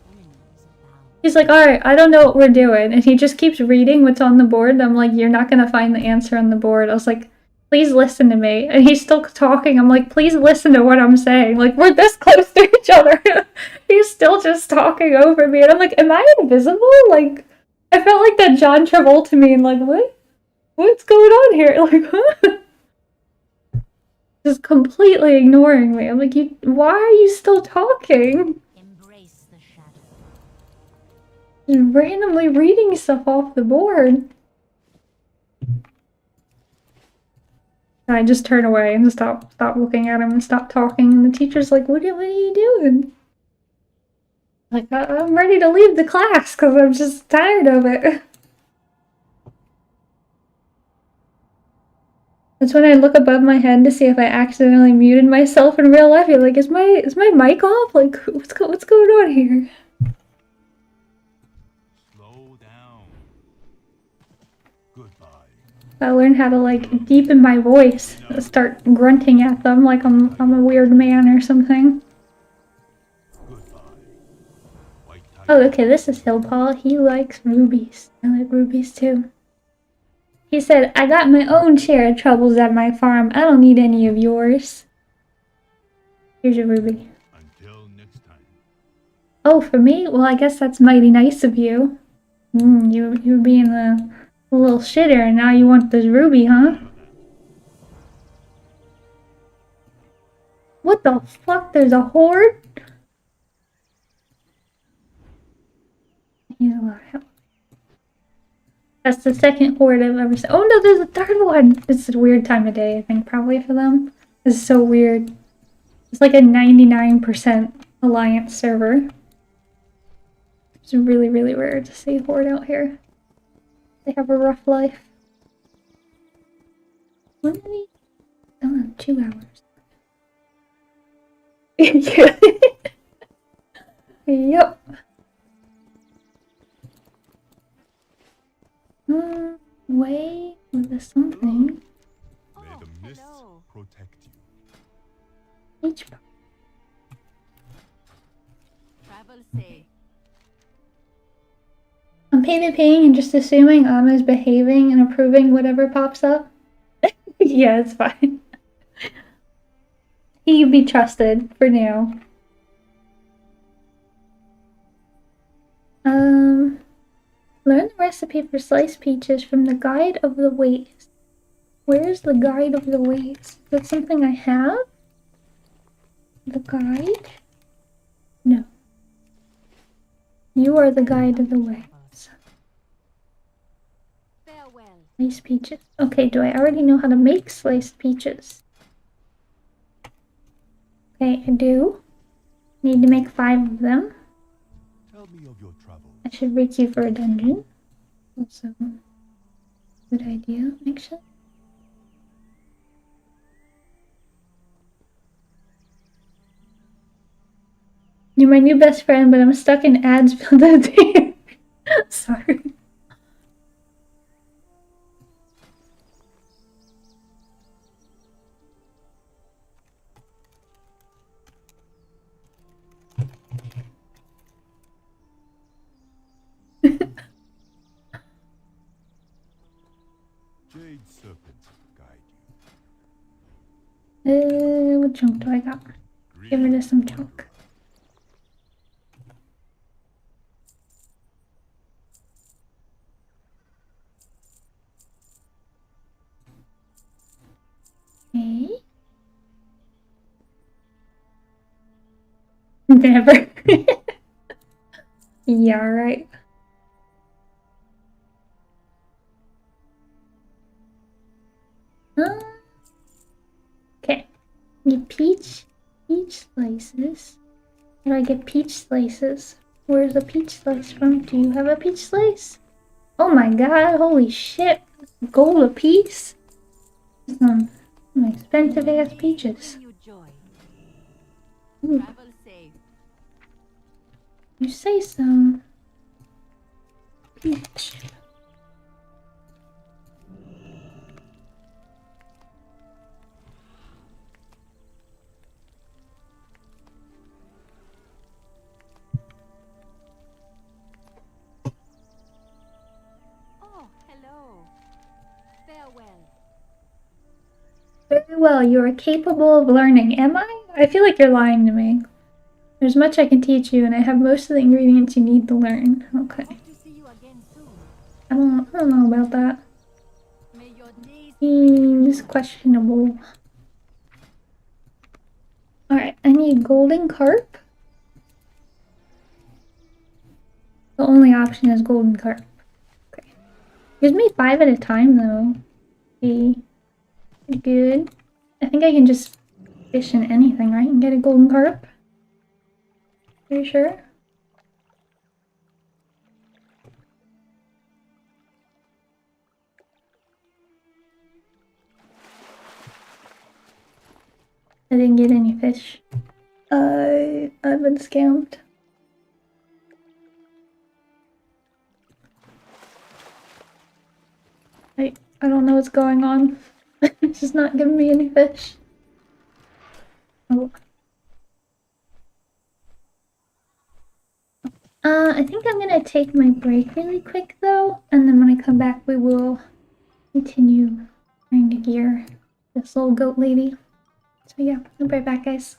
He's like, alright, I don't know what we're doing. And he just keeps reading what's on the board. I'm like, you're not gonna find the answer on the board. I was like, please listen to me. And he's still talking. I'm like, please listen to what I'm saying. Like, we're this close to each other. He's still just talking over me. And I'm like, am I invisible? Like, I felt like that John Travolta meme. Like, what? What's going on here? Like, huh? Just completely ignoring me. I'm like, why are you still talking? Embrace the shadow. Just randomly reading stuff off the board. And I just turn away and stop looking at him and stop talking. And the teacher's like, what are you doing? Like, I'm ready to leave the class because I'm just tired of it. That's when I look above my head to see if I accidentally muted myself in real life. You're like, is my mic off? Like, what's going on here? Slow down. Goodbye. I learned how to like deepen my voice, start grunting at them like I'm a weird man or something. Oh, okay, this is Hill Paul. He likes rubies. I like rubies too. He said, I got my own share of troubles at my farm. I don't need any of yours. Here's your ruby. Until next time. Oh, for me? Well, I guess that's mighty nice of you. You were being a little shitter and now you want this ruby, huh? What the fuck? There's a horde? He's a lot of help. That's the second horde I've ever seen. Oh no, there's a third one! It's a weird time of day, I think, probably for them. It's so weird. It's like a 99% alliance server. It's really, really rare to see horde out here. They have a rough life. When did he? Oh, 2 hours. Yep. Way with something. May the mist protect you. Each Travel safe. I'm PvPing and just assuming Ama's behaving and approving whatever pops up. Yeah, it's fine. He can be trusted for now. Learn the recipe for sliced peaches from the Guide of the Ways. Where's the Guide of the Ways? Is that something I have? The guide? No. You are the guide of the ways. Farewell. Sliced peaches. Okay, do I already know how to make sliced peaches? Okay, I do. Need to make 5 of them. Tell me of your travels. I should requeue for a dungeon. Also, good idea, actually. You're my new best friend, but I'm stuck in ads filled out here. Sorry. What chunk do I got? Give rid of some chunk. Okay. Never. Yeah, right. Okay. Get peach slices. How do I get peach slices? Where's the peach slice from? Do you have a peach slice? Oh my god, holy shit. Gold a piece? Some expensive ass peaches. Bring you joy. Ooh, Travel safe. you say so. Peach. Oh, hello. Farewell. Very well, you are capable of learning. Am I? I feel like you're lying to me. There's much I can teach you, and I have most of the ingredients you need to learn. Okay. Hope to see you again soon. I don't know about that. May your days Seems questionable. Alright, I need golden carp. The only option is golden carp. Okay. Gives me 5 at a time though. Okay. Good. I think I can just fish in anything, right? And get a golden carp. Are you sure? I didn't get any fish. I've been scammed. I don't know what's going on. It's just not giving me any fish. Oh. I think I'm gonna take my break really quick though, and then when I come back we will continue trying to gear this little goat lady. So yeah, I'll be right back, guys.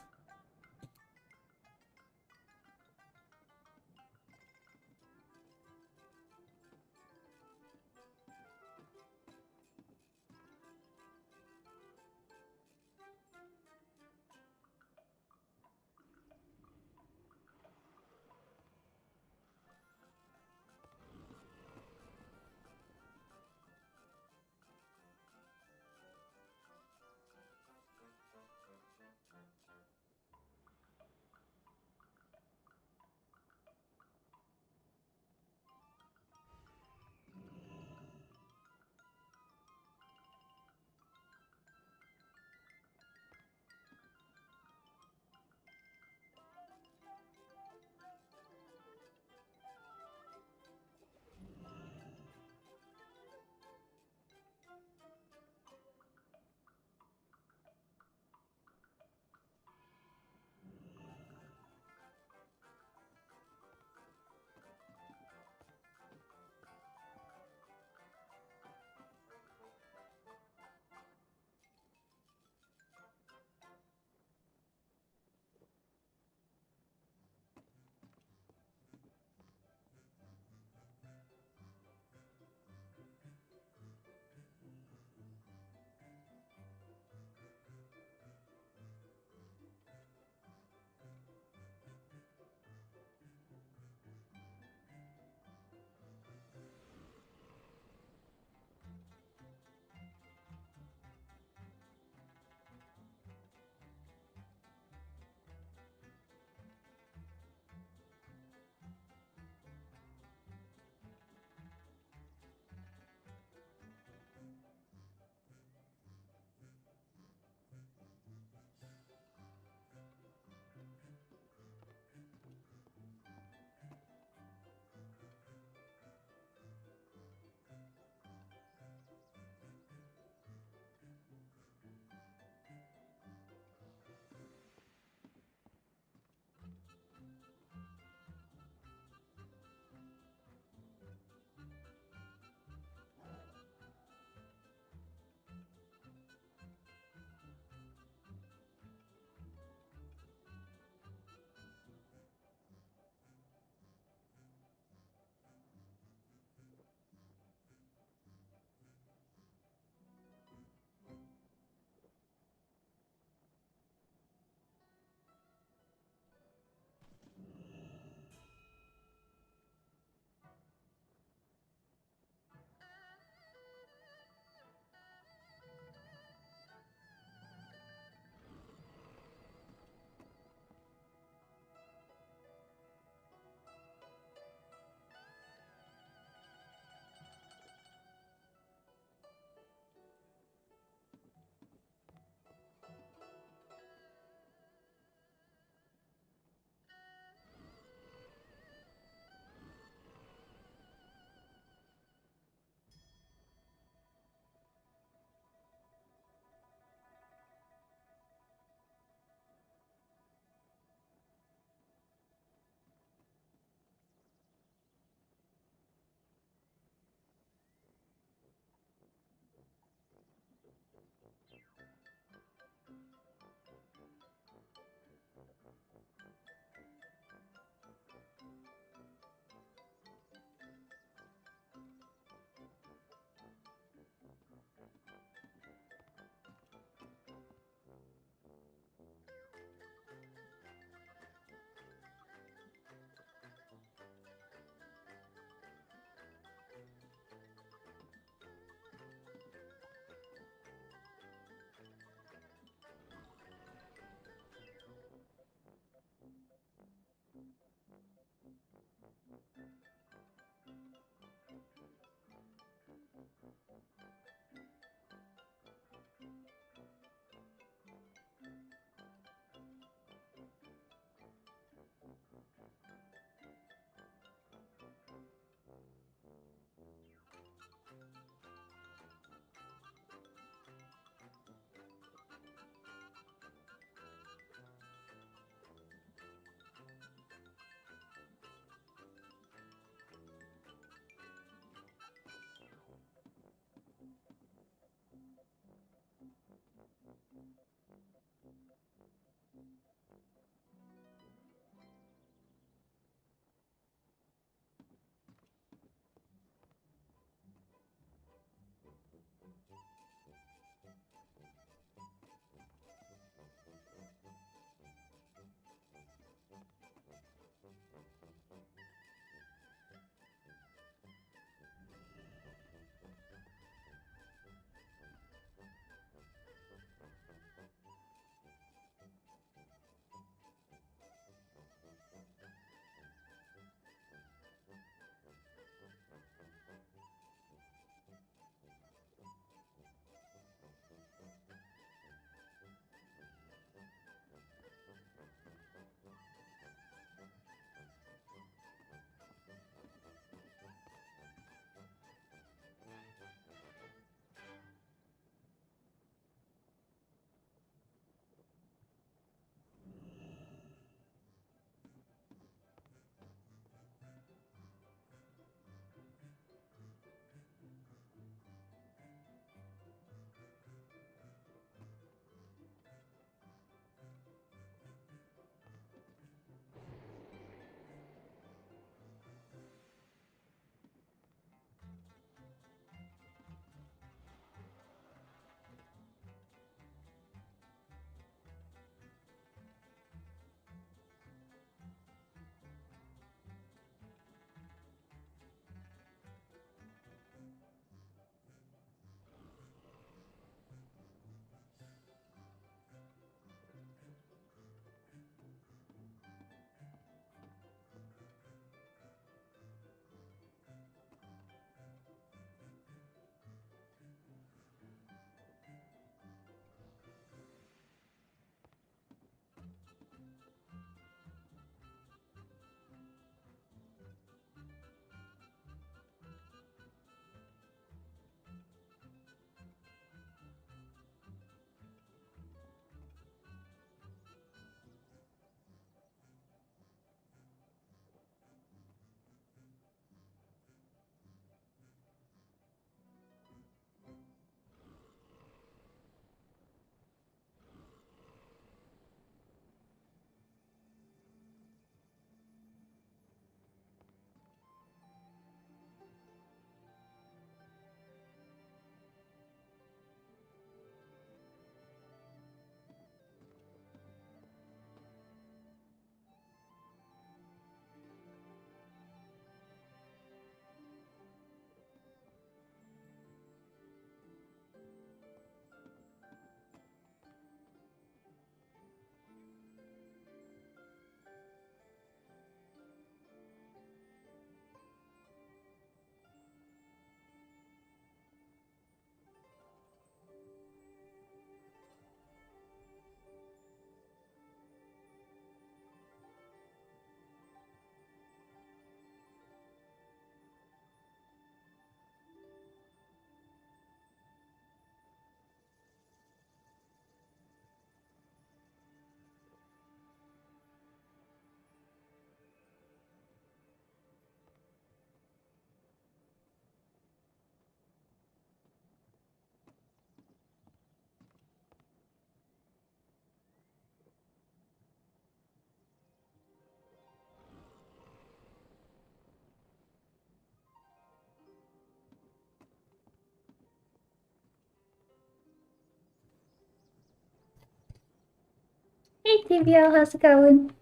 Hey TBL, how's it going?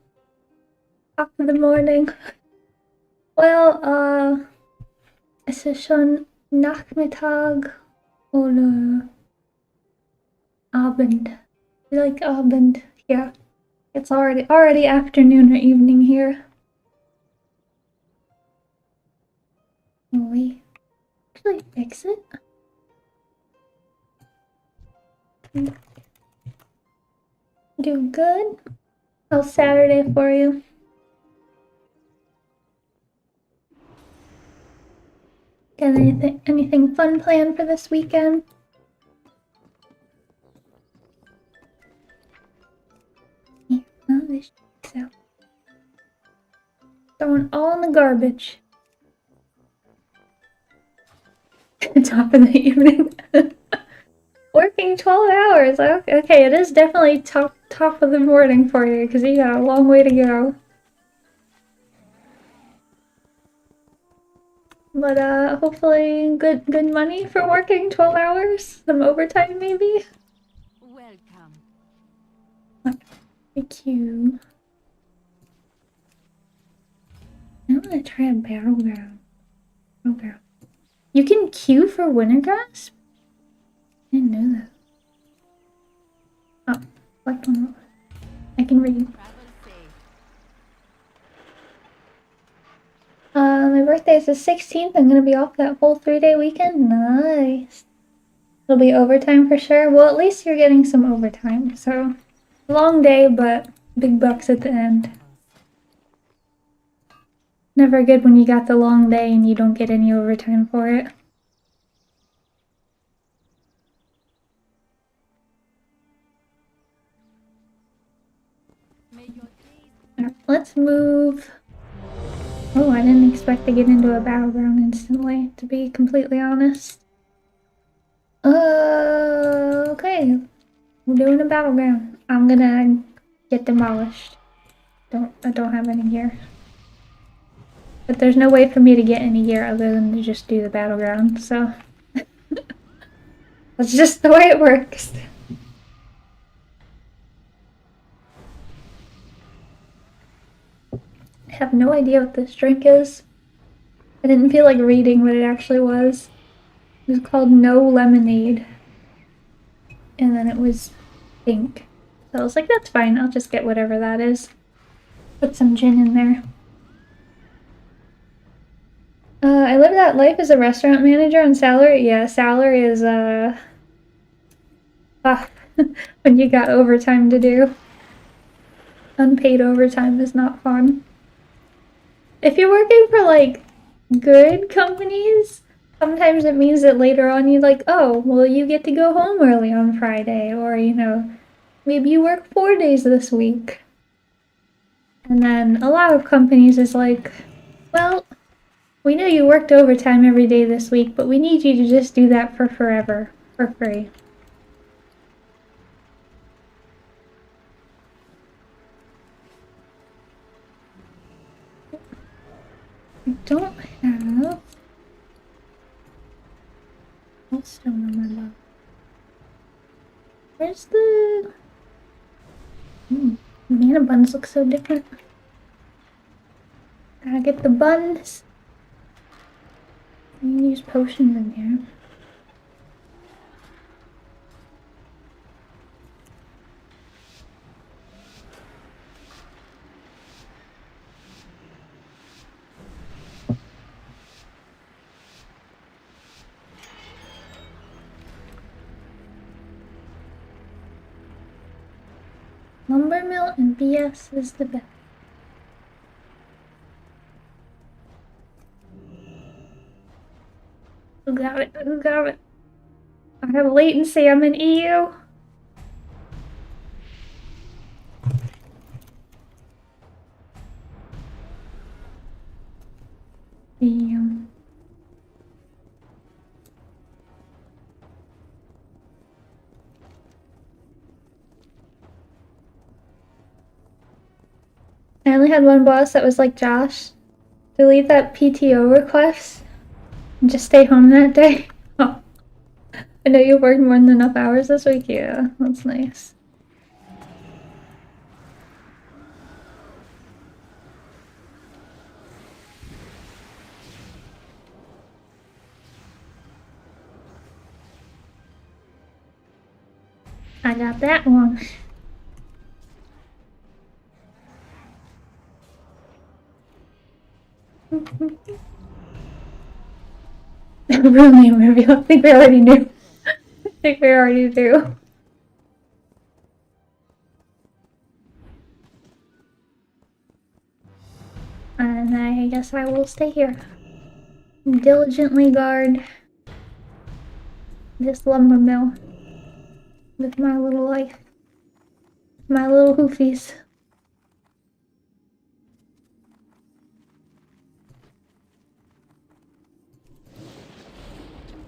Top of the morning. Well, es ist schon Nachmittag oder Abend. We like Abend here. It's already afternoon or evening here. Will we actually fix it? Do good? How's Saturday for you? Got anything fun planned for this weekend? Yeah, oh, this shit's out. Throwing all in the garbage. Top of the evening. Working 12 hours. Okay, it is definitely top of the morning for you because you got a long way to go. But hopefully good money for working 12 hours. Some overtime maybe. Welcome. Thank you. I want to try a battleground. Battleground. You can queue for winter grasp? I didn't know that. Oh, select one. I can read. Travel safe. My birthday is the 16th. I'm gonna be off that whole 3-day weekend. Nice. It'll be overtime for sure. Well, at least you're getting some overtime. So, long day, but big bucks at the end. Never good when you got the long day and you don't get any overtime for it. May your days Alright, let's move. Oh, I didn't expect to get into a battleground instantly, to be completely honest. Okay. We're doing a battleground. I'm gonna get demolished. I don't have any gear. But there's no way for me to get any gear other than to just do the battleground, so that's just the way it works. I have no idea what this drink is. I didn't feel like reading what it actually was. It was called No Lemonade. And then it was pink. So I was like, that's fine, I'll just get whatever that is. Put some gin in there. I live that life as a restaurant manager on salary. Yeah, salary is, when you got overtime to do. Unpaid overtime is not fun. If you're working for, like, good companies, sometimes it means that later on you're like, oh, well, you get to go home early on Friday, or, you know, maybe you work 4 days this week. And then a lot of companies is like, well, we know you worked overtime every day this week, but we need you to just do that for forever, for free. I don't have stone on my bow. Where's the... mana buns look so different. Gotta get the buns. You can use potions in here. Lumber mill and BS is the best. Who got it? Who got it? I have latency, I'm in EU. Damn. I only had one boss that was like Josh. Delete that PTO request and just stay home that day. Oh. I know you worked more than enough hours this week. Yeah, that's nice. I got that one. Real name reveal. I think we already knew. I think we already do. And I guess I will stay here. Diligently guard this lumber mill with my little life. My little hoofies.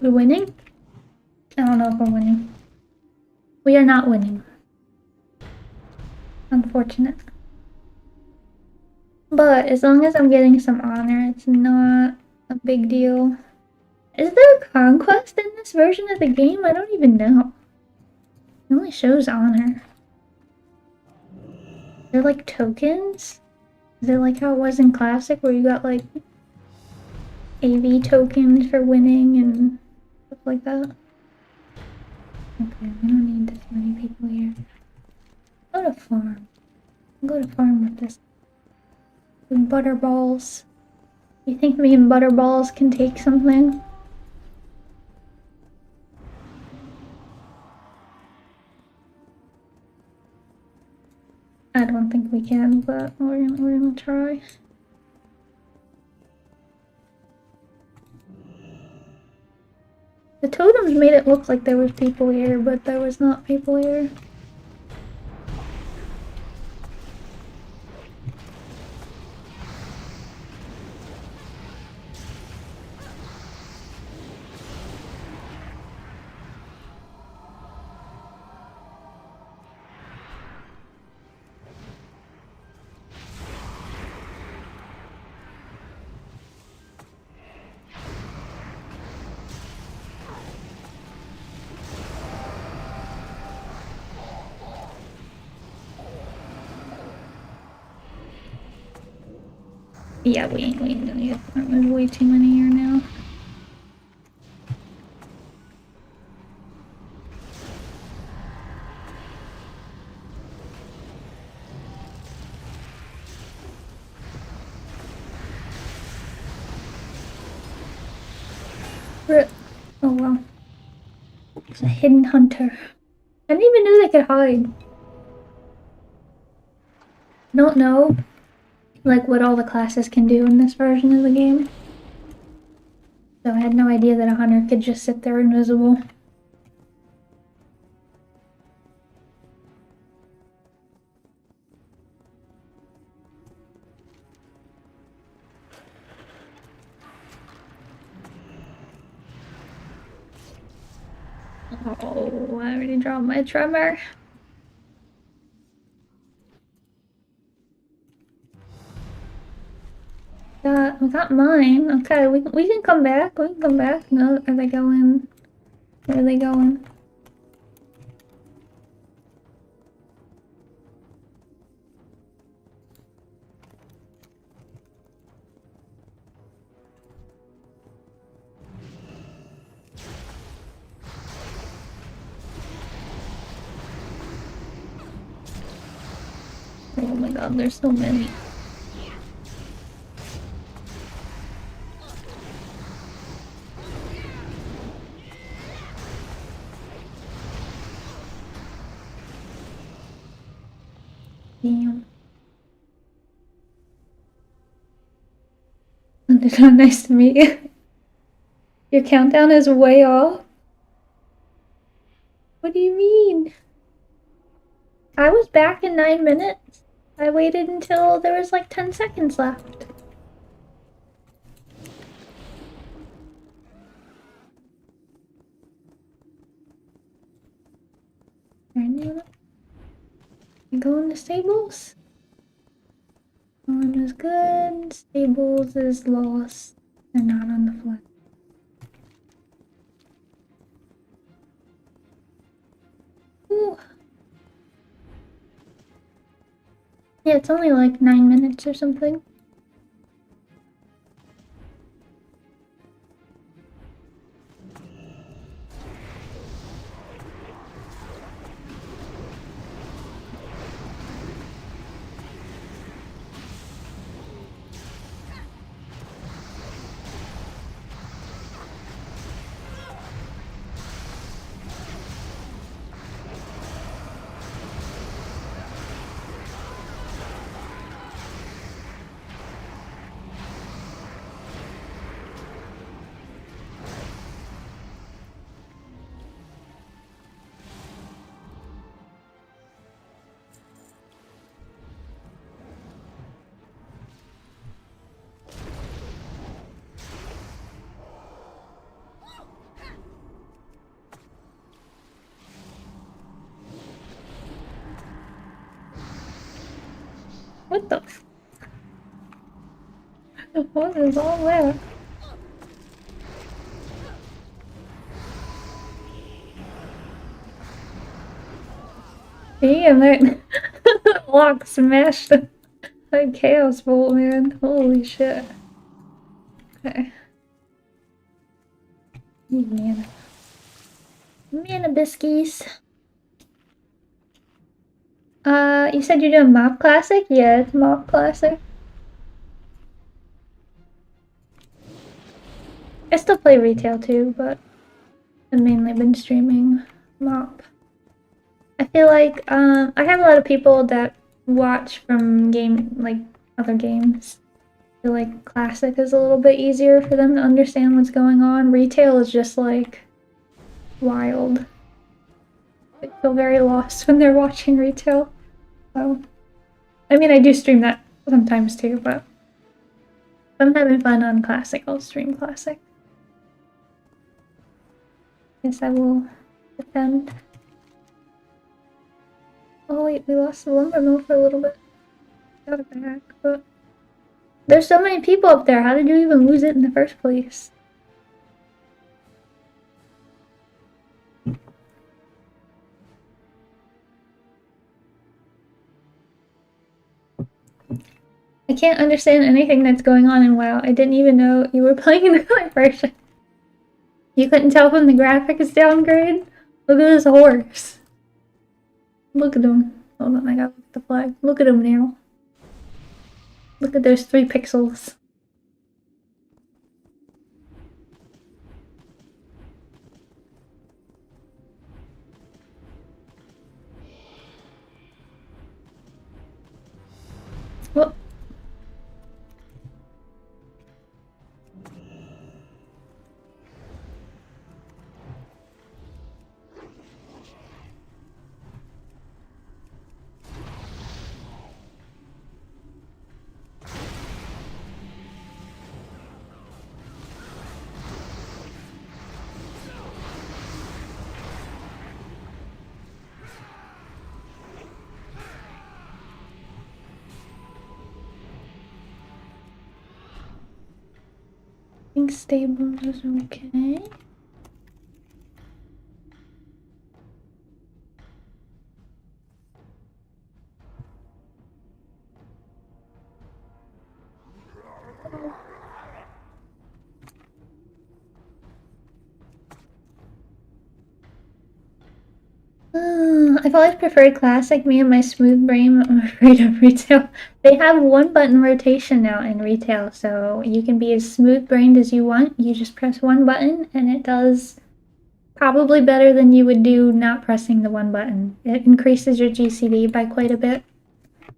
We're winning? I don't know if we're winning. We are not winning. Unfortunate. But as long as I'm getting some honor, it's not a big deal. Is there a conquest in this version of the game? I don't even know. It only shows honor. They're like tokens? Is it like how it was in Classic where you got like AV tokens for winning and stuff like that? Okay, we don't need this many people here. Go to farm. Go to farm with this. With Butterballs. You think me and Butterballs can take something? I don't think we can, but we're gonna try. The totems made it look like there was people here, but there was not people here. Yeah, we ain't gonna get farm. There's way too many here now. Rip. Oh wow. It's a hidden hunter. I didn't even know they could hide. Don't know like what all the classes can do in this version of the game. So I had no idea that a hunter could just sit there invisible. Oh, I already dropped my tremor. We got mine. Okay, we can come back. We can come back. No, are they going? Where are they going? Oh my god, there's so many. Damn. Nice to meet you. Your countdown is way off? What do you mean? I was back in 9 minutes. I waited until there was like 10 seconds left. Go in the stables? One is good, stables is lost. They're not on the flag. Ooh. Yeah, it's only like 9 minutes or something. What the f- What is all that? Damn, that lock smashed the chaos bolt, man. Holy shit. Okay. Mana. Mana biscuits. You said you're doing MoP Classic? Yeah, it's MoP Classic. I still play retail too, but I've mainly been streaming MoP. I feel like I have a lot of people that watch from other games. I feel like Classic is a little bit easier for them to understand what's going on. Retail is just like wild. They feel very lost when they're watching retail. So, I mean, I do stream that sometimes too, but if I'm having fun on Classic, I'll stream Classic. Yes, I will defend. Oh wait, we lost the lumber mill for a little bit. Got it back, but there's so many people up there. How did you even lose it in the first place? I can't understand anything that's going on in WoW. I didn't even know you were playing the other version. You couldn't tell from the graphics downgrade? Look at this horse. Look at him. Hold on, I gotta look at the flag. Look at him now. Look at those 3 pixels. Well, I think stable is okay. I've always preferred Classic. Me and my smooth brain, I'm afraid of retail. They have 1-button rotation now in retail, so you can be as smooth brained as you want. You just press 1 button, and it does probably better than you would do not pressing the 1 button. It increases your GCD by quite a bit.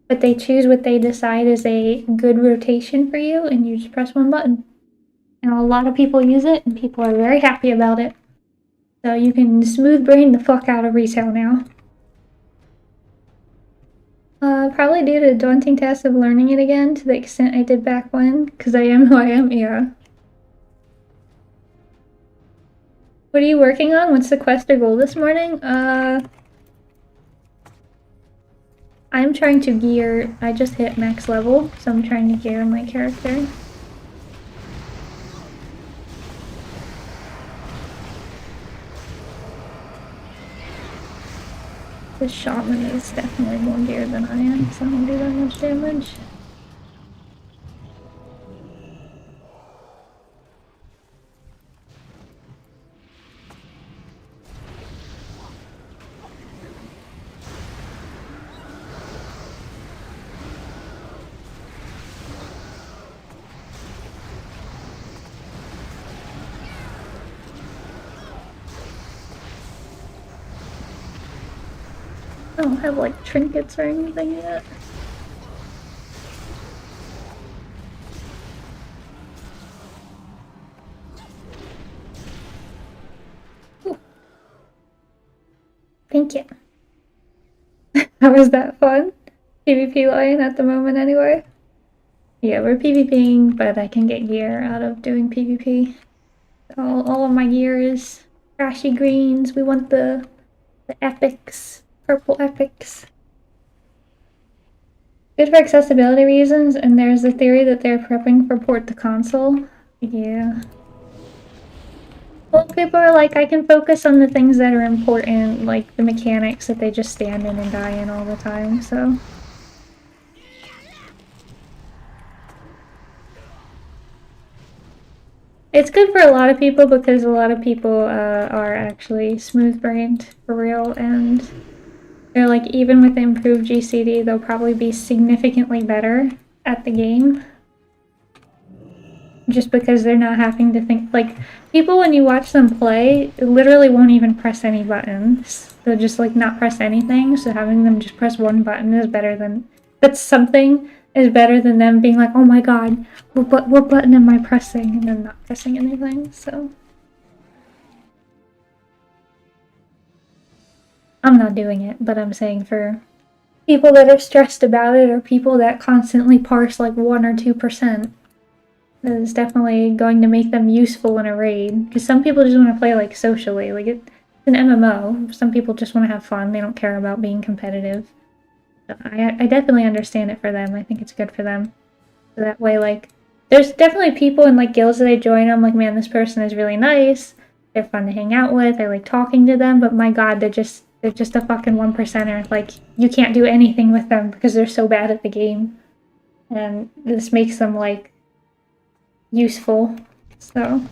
But they choose what they decide is a good rotation for you, and you just press 1 button. And a lot of people use it, and people are very happy about it. So you can smooth brain the fuck out of retail now. Probably due to the daunting task of learning it again to the extent I did back when, because I am who I am, yeah. What are you working on? What's the quest or goal this morning? I'm trying to gear, I just hit max level, so I'm trying to gear my character. This shaman is definitely more geared than I am, so I don't do that much damage. I don't have like trinkets or anything yet. Ooh. Thank you. How was that fun? PvP line at the moment anyway? Yeah, we're PvPing, but I can get gear out of doing PvP. All of my gear is trashy greens. We want the epics. Purple epics. Good for accessibility reasons, and there's the theory that they're prepping for port to console. Yeah. Well, people are like, I can focus on the things that are important, like the mechanics that they just stand in and die in all the time, so. It's good for a lot of people because a lot of people are actually smooth-brained for real, and they're like, even with improved GCD, they'll probably be significantly better at the game. Just because they're not having to think, like, people when you watch them play, literally won't even press any buttons. They'll just, like, not press anything, so having them just press one button is better than, that's something is better than them being like, oh my god, what button am I pressing? And then not pressing anything, so. I'm not doing it, but I'm saying for people that are stressed about it or people that constantly parse like 1 or 2%. That is definitely going to make them useful in a raid. Because some people just want to play like socially. Like it's an MMO. Some people just want to have fun. They don't care about being competitive. So I definitely understand it for them. I think it's good for them. So that way, like, there's definitely people in like guilds that I join. I'm like, man, this person is really nice. They're fun to hang out with. I like talking to them. But my god, they're just a fucking 1%er. Like you can't do anything with them because they're so bad at the game. And this makes them like useful, so.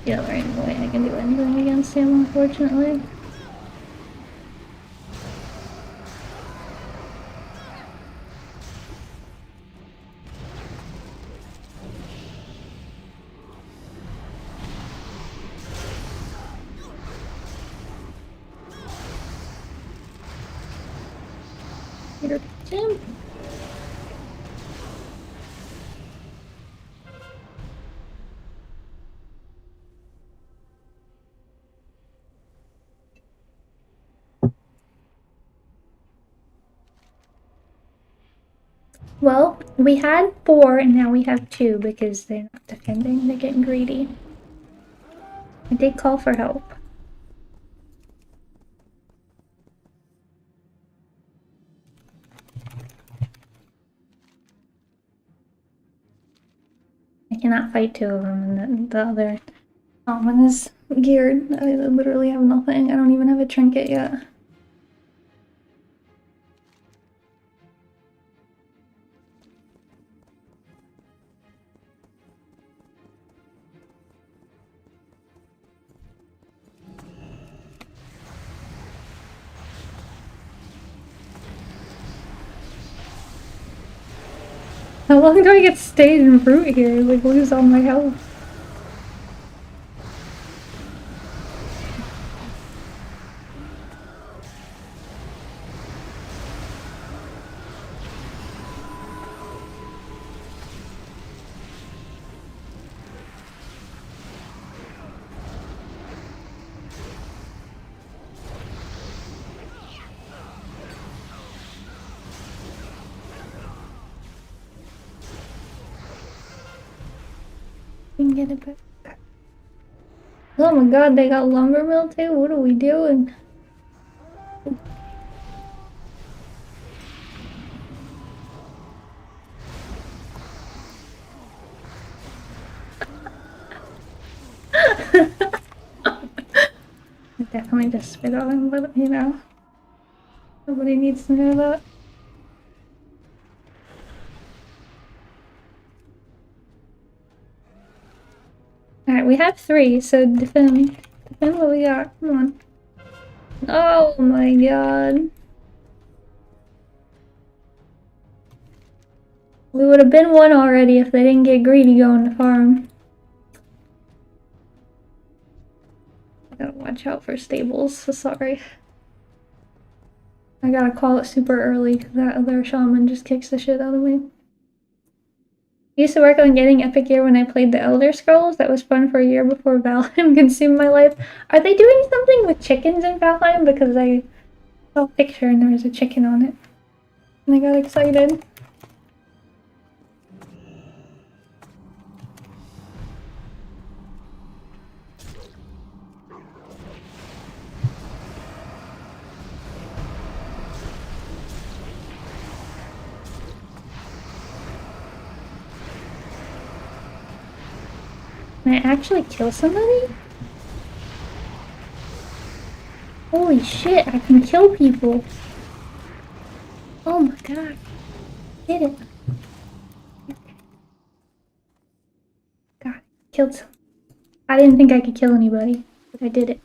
Yeah, there ain't no way I can do anything against him, unfortunately. Here, Jim. Well, we had 4 and now we have 2 because they're not defending, they're getting greedy. I did call for help. I cannot fight 2 of them and the other one is geared. I literally have nothing. I don't even have a trinket yet. How long do I get stayed in fruit here? Like, lose all my health. Can get it back. Oh my god, they got lumber mill too? What are we doing? I definitely just spit on him, but you know, nobody needs to know that. Alright, we have 3, so defend. Defend what we got. Come on. Oh my god. We would have been 1 already if they didn't get greedy going to farm. I gotta watch out for stables, so sorry. I gotta call it super early because that other shaman just kicks the shit out of me. I used to work on getting epic gear when I played the Elder Scrolls. That was fun for a year before Valheim consumed my life. Are they doing something with chickens in Valheim? Because I saw a picture and there was a chicken on it. And I got excited. Can I actually kill somebody? Holy shit, I can kill people. Oh my god. Did it. God, killed some. I didn't think I could kill anybody, but I did it.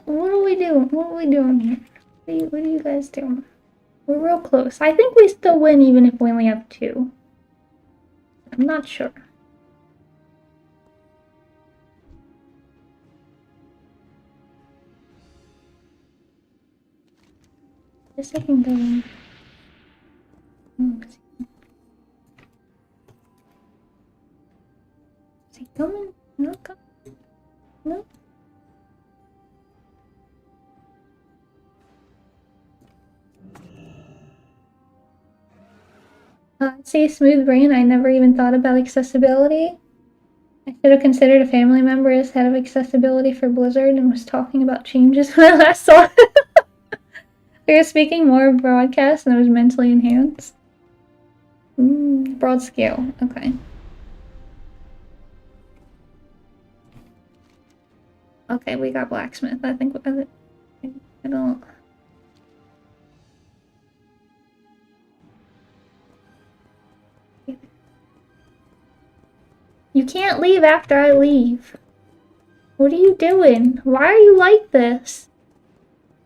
What are we doing? What are we doing here? What are you guys doing? We're real close. I think we still win even if we only have 2. I'm not sure. Guess I can go in. Is he coming? No, come. No. See, smooth brain. I never even thought about accessibility. I should have considered a family member as head of accessibility for Blizzard and was talking about changes when I last saw it. We were speaking more broadcast and it was mentally enhanced. Broad scale. Okay. Okay, we got blacksmith. I think I don't. You can't leave after I leave. What are you doing? Why are you like this?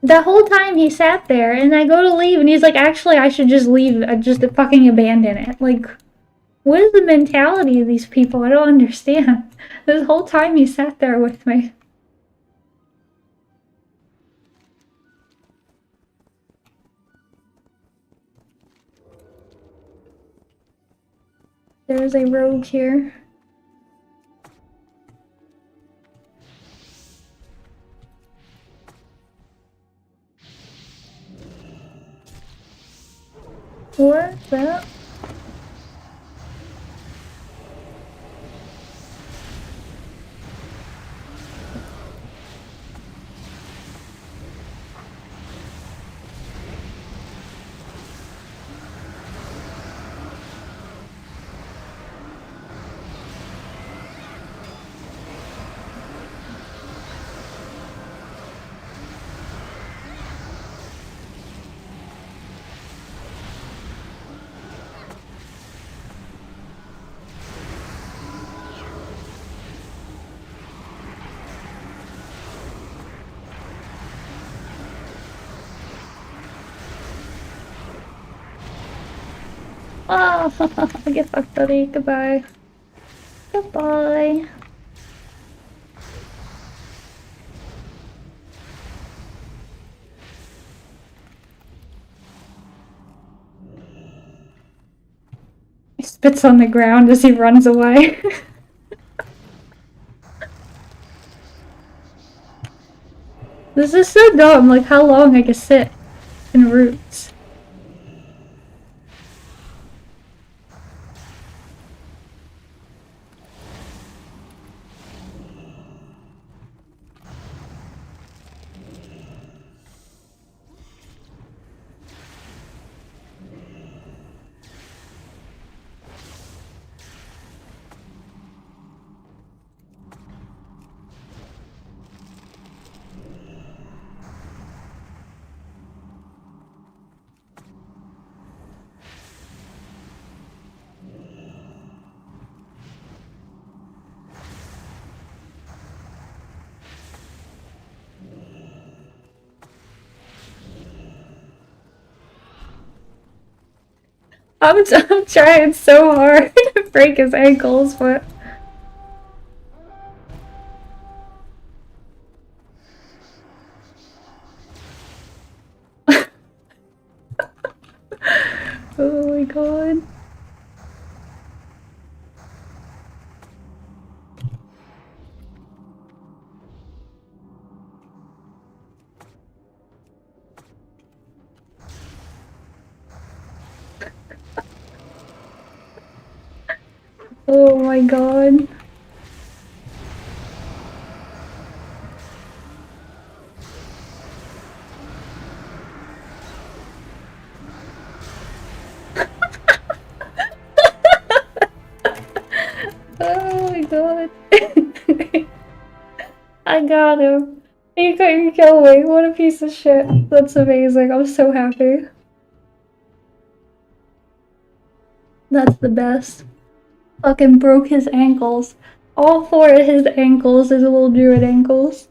The whole time he sat there and I go to leave and he's like, actually I should just leave, just fucking abandon it. Like, what is the mentality of these people? I don't understand. This whole time he sat there with me. There's a rogue here. Or that. Oh, get fucked, buddy. Goodbye. Goodbye. He spits on the ground as he runs away. This is so dumb, like how long I can sit in roots. I'm trying so hard to break his ankles, but... Oh my god. Oh my god. Oh my god. I got him. You couldn't kill me. What a piece of shit. That's amazing. I'm so happy. That's the best. Fucking broke his ankles. All four of his ankles, his little druid ankles.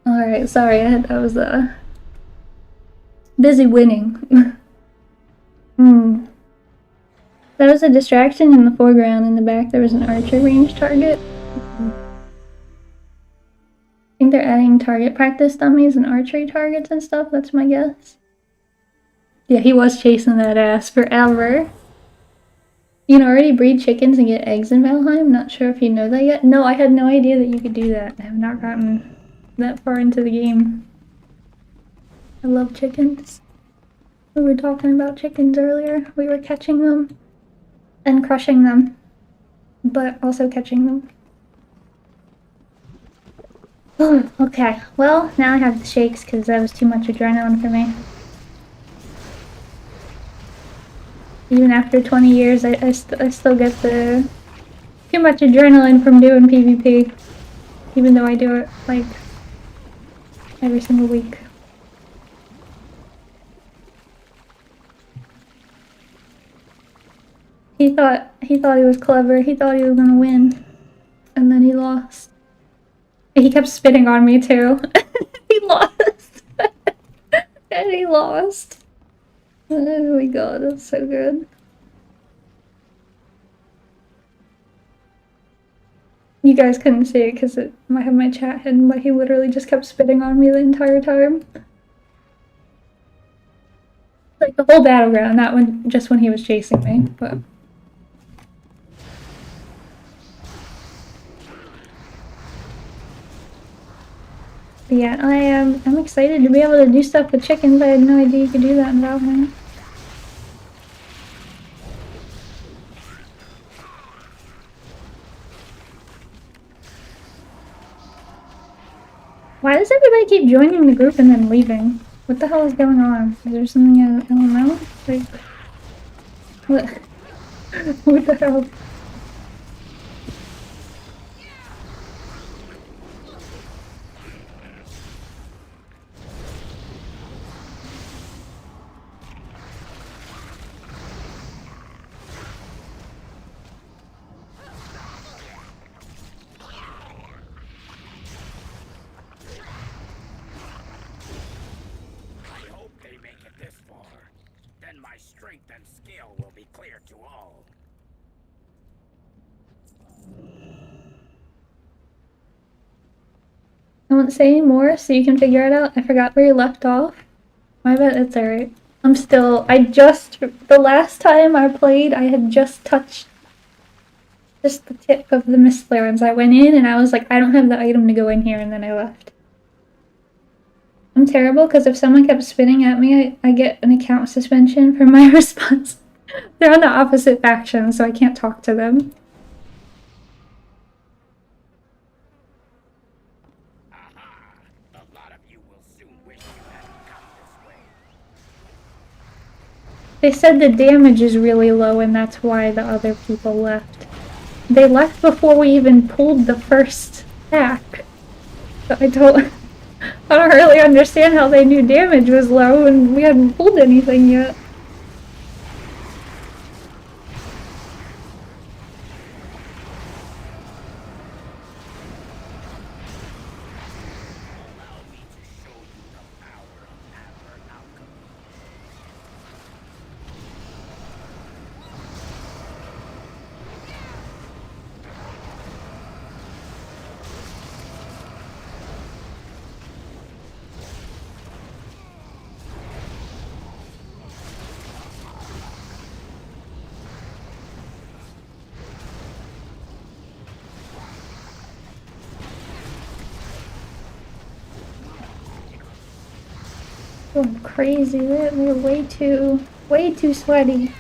Alright, sorry, I was busy winning. Hmm. That was a distraction in the foreground. In the back there was an archer range target. I think they're adding target practice dummies and archery targets and stuff, that's my guess. Yeah, he was chasing that ass forever. You can already breed chickens and get eggs in Valheim? Not sure if you know that yet. No, I had no idea that you could do that. I have not gotten that far into the game. I love chickens. We were talking about chickens earlier. We were catching them and crushing them, but also catching them. Oh, okay, well, now I have the shakes because that was too much adrenaline for me. Even after 20 years, I still get the too much adrenaline from doing PvP. Even though I do it, like, every single week. He thought he was clever, he thought he was gonna win. And then he lost. He kept spitting on me too. He lost. And he lost. Oh my god, that's so good. You guys couldn't see it because it might have my chat hidden, but he literally just kept spitting on me the entire time. Like the whole battleground, not just when he was chasing me, but... But yeah, I'm excited to be able to do stuff with chickens. I had no idea you could do that in Valheim. Why does everybody keep joining the group and then leaving? What the hell is going on? Is there something I don't know? Like, what? What the hell? My strength and skill will be clear to all. I won't say any more so you can figure it out. I forgot where you left off. My bad, it's alright. The last time I played, I had just touched just the tip of the mist flare. I went in and I was like, I don't have the item to go in here, and then I left. I'm terrible because if someone kept spitting at me, I get an account suspension for my response. They're on the opposite faction, so I can't talk to them. Aha! A lot of you will soon wish you hadn't come this way. They said the damage is really low and that's why the other people left. They left before we even pulled the first pack. So I don't really understand how they knew damage was low and we hadn't pulled anything yet. Going crazy, they're way too sweaty.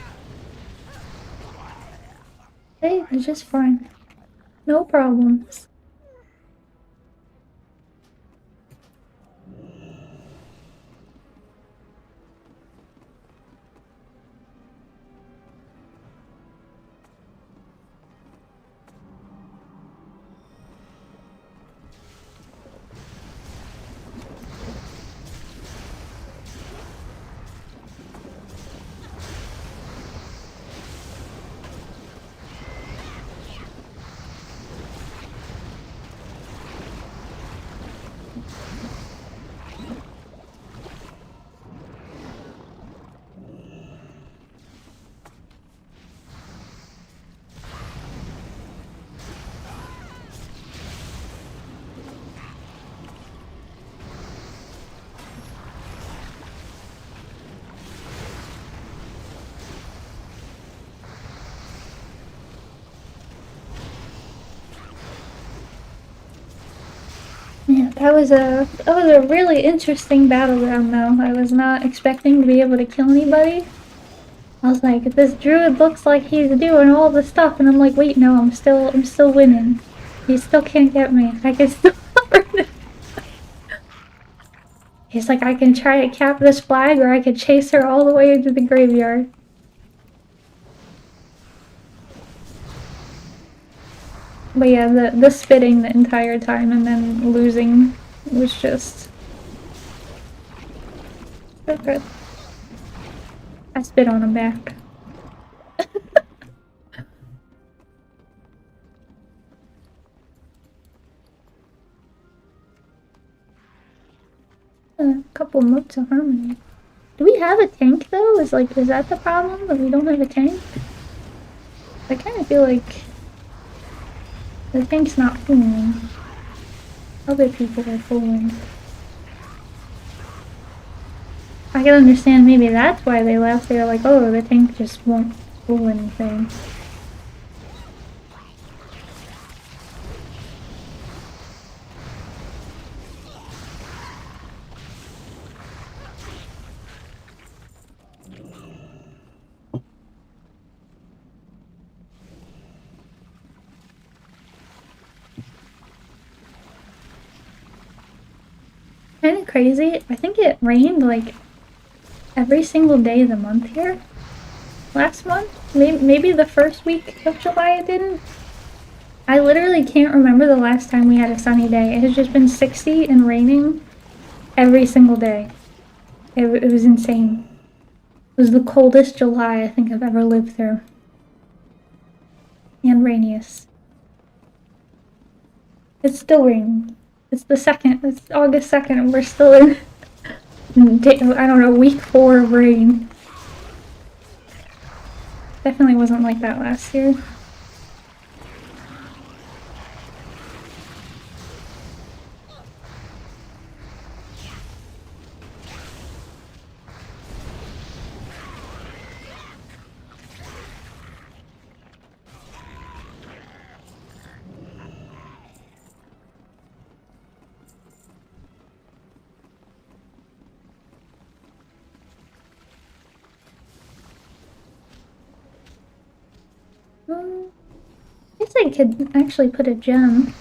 Hey, it's just fine. No problems. Yeah, that was a really interesting battleground though. I was not expecting to be able to kill anybody. I was like, this druid looks like he's doing all the stuff, and I'm like, wait, no, I'm still winning. He still can't get me. I can still He's like, I can try to cap this flag, or I could chase her all the way into the graveyard. But yeah, the spitting the entire time and then losing was just so good. I spit on him back. A couple notes of harmony. Do we have a tank though? Is that the problem? That we don't have a tank? I kind of feel like the tank's not fooling. Other people are fooling. I can understand maybe that's why they left. They were like, oh, the tank just won't fool anything. Kind of crazy. I think it rained like every single day of the month here. Last month? Maybe the first week of July it didn't. I literally can't remember the last time we had a sunny day. It has just been 60 and raining every single day. It was insane. It was the coldest July I think I've ever lived through. And rainiest. It's still raining. It's the 2nd. It's August 2nd and we're still in, I don't know, week 4 of rain. Definitely wasn't like that last year. I guess I could actually put a gem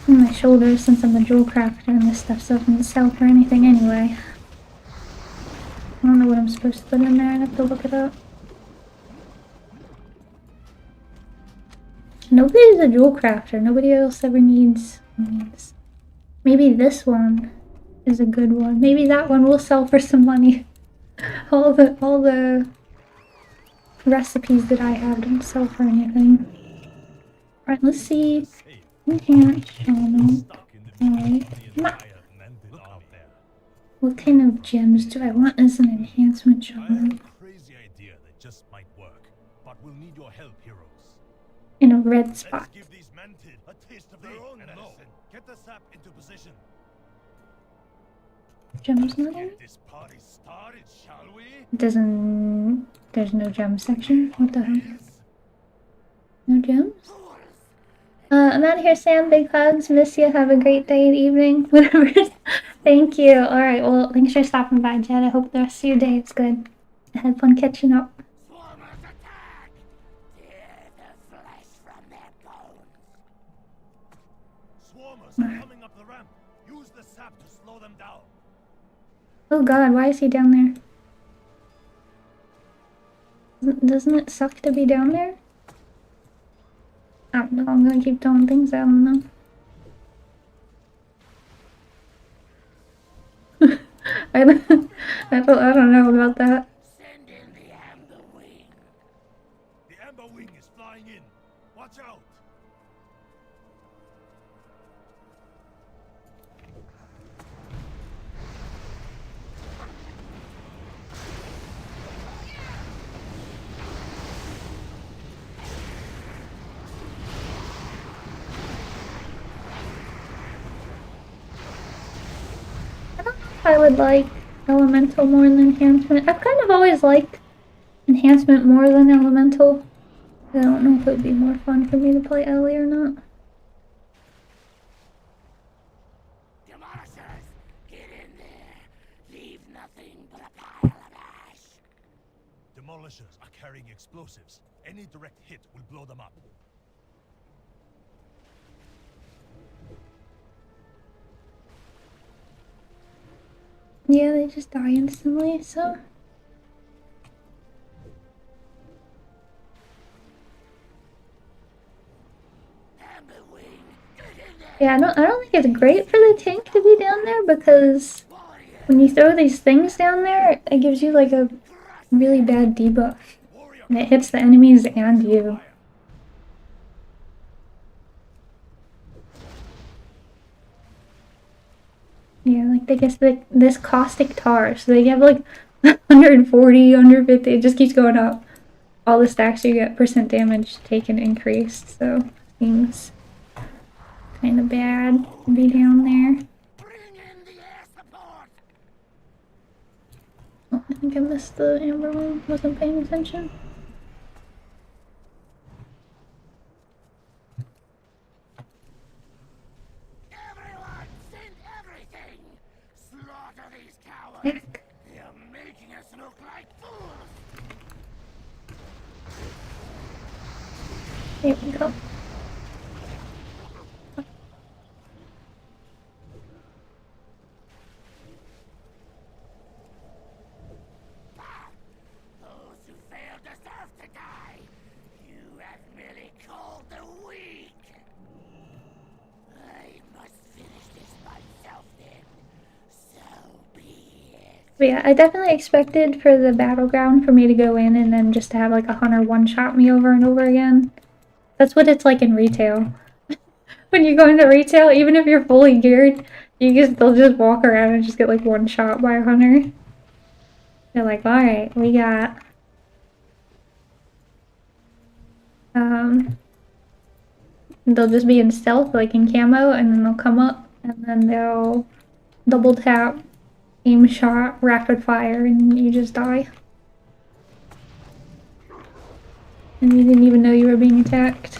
on my shoulders since I'm a jewel crafter and this stuff doesn't sell for anything anyway. I don't know what I'm supposed to put in there, I'd have to look it up. Nobody's a jewel crafter, nobody else ever needs these. Maybe this one is a good one. Maybe that one will sell for some money. All the recipes that I have don't sell for anything. Alright, let's see. Enhancement Shaman. Alright. What kind of gems do I want as an Enhancement Shaman? Crazy idea that just might work, but we'll need your help, heroes. In a red spot. Let's give these men a taste of their own medicine. Get the sap into position. Gems not in it? Get this party started, shall we? Doesn't... There's no gem section? What the hell? No gems? I'm out of here, Sam. Big hugs. Miss you. Have a great day and evening. Whatever. Thank you. Alright, well, thanks for stopping by, Jed. I hope the rest of your day is good. I had fun catching up. Swarmers attack! are coming up the ramp. Use the sap to slow them down. Oh god, why is he down there? Doesn't it suck to be down there? I don't know, I'm gonna keep throwing things at him though. I don't know about that. Send in the amber wing. The amber wing is flying in. Watch out. I don't know if I would like Elemental more than Enhancement. I've kind of always liked Enhancement more than Elemental. I don't know if it would be more fun for me to play Ellie or not. Demolishers, get in there. Leave nothing but a pile of ash. Demolishers are carrying explosives. Any direct hit will blow them up. Yeah, they just die instantly, so... Amber wing, get in there. Yeah, I don't think it's great for the tank to be down there because Warrior, when you throw these things down there, it gives you like a really bad debuff. Warrior, And it hits the enemies and you. Yeah, like they get this caustic tar, so they have like 140, 150, it just keeps going up. All the stacks you get percent damage taken increased, so seems kind of bad to be down there. bring in the air support. Oh, I think I missed the amber one, wasn't paying attention. Everyone, send everything. Slaughter these cowards. Heck. They're making us look like fools. Here we go. Those who fail deserve to die. You have merely called the weak. I must finish this myself then. So be it. But yeah, I definitely expected for the battleground for me to go in and then just to have like a hunter one-shot me over and over again. That's what it's like in retail. When you go into retail, even if you're fully geared, they'll just walk around and just get like one shot by a hunter. They're like, alright, we got they'll just be in stealth, like in camo, and then they'll come up and then they'll double tap, aim shot, rapid fire, and you just die. And you didn't even know you were being attacked.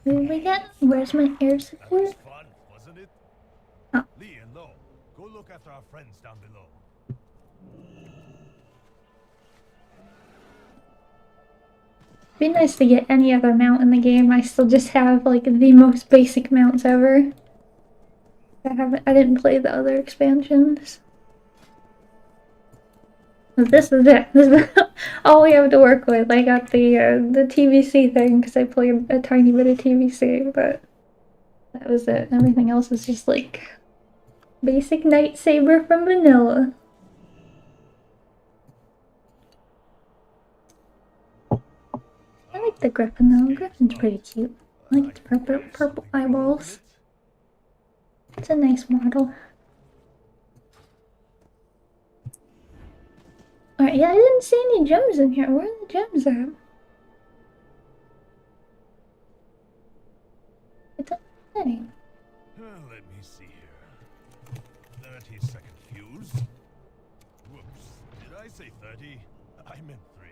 Who did we get? Where's my air That was support? fun, wasn't it? Oh. Lee and Lo, go look after our friends down below. It'd be nice to get any other mount in the game. I still just have like the most basic mounts ever. I didn't play the other expansions. But this is it. This is all we have to work with. I got the TVC thing because I played a tiny bit of TVC, but that was it. Everything else is just like basic lightsaber from vanilla. I like the Griffin though. Griffin's pretty cute. I like its purple eyeballs. It's a nice model. Alright, yeah, I didn't see any gems in here. Where are the gems at? It's a thing. Let me see here. 30-second fuse. Whoops. Did I say 30? I meant 3.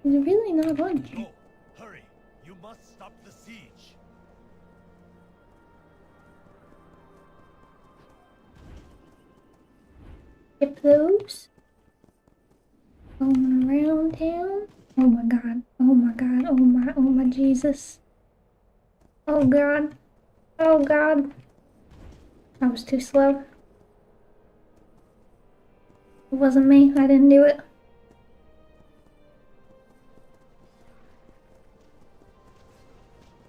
There's really not one here. Oh, hurry. You must stop the siege. Skip those. Going around town. Oh my god. Oh my god. Oh my Jesus. Oh god. Oh god. That was too slow. It wasn't me. I didn't do it.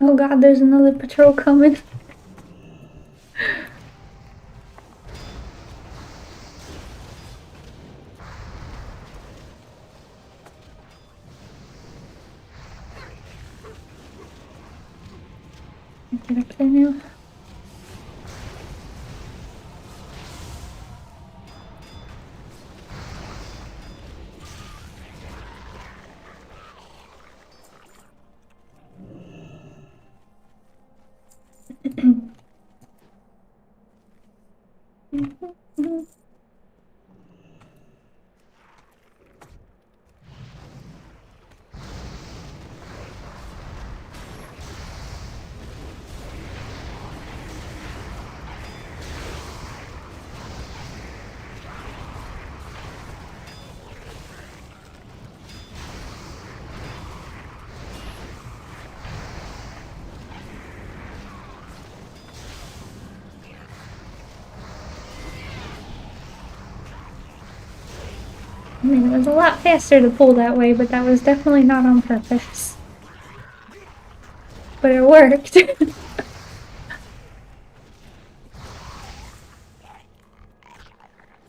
Oh god, there's another patrol coming. Get up there now. I mean, it was a lot faster to pull that way, but that was definitely not on purpose. But it worked.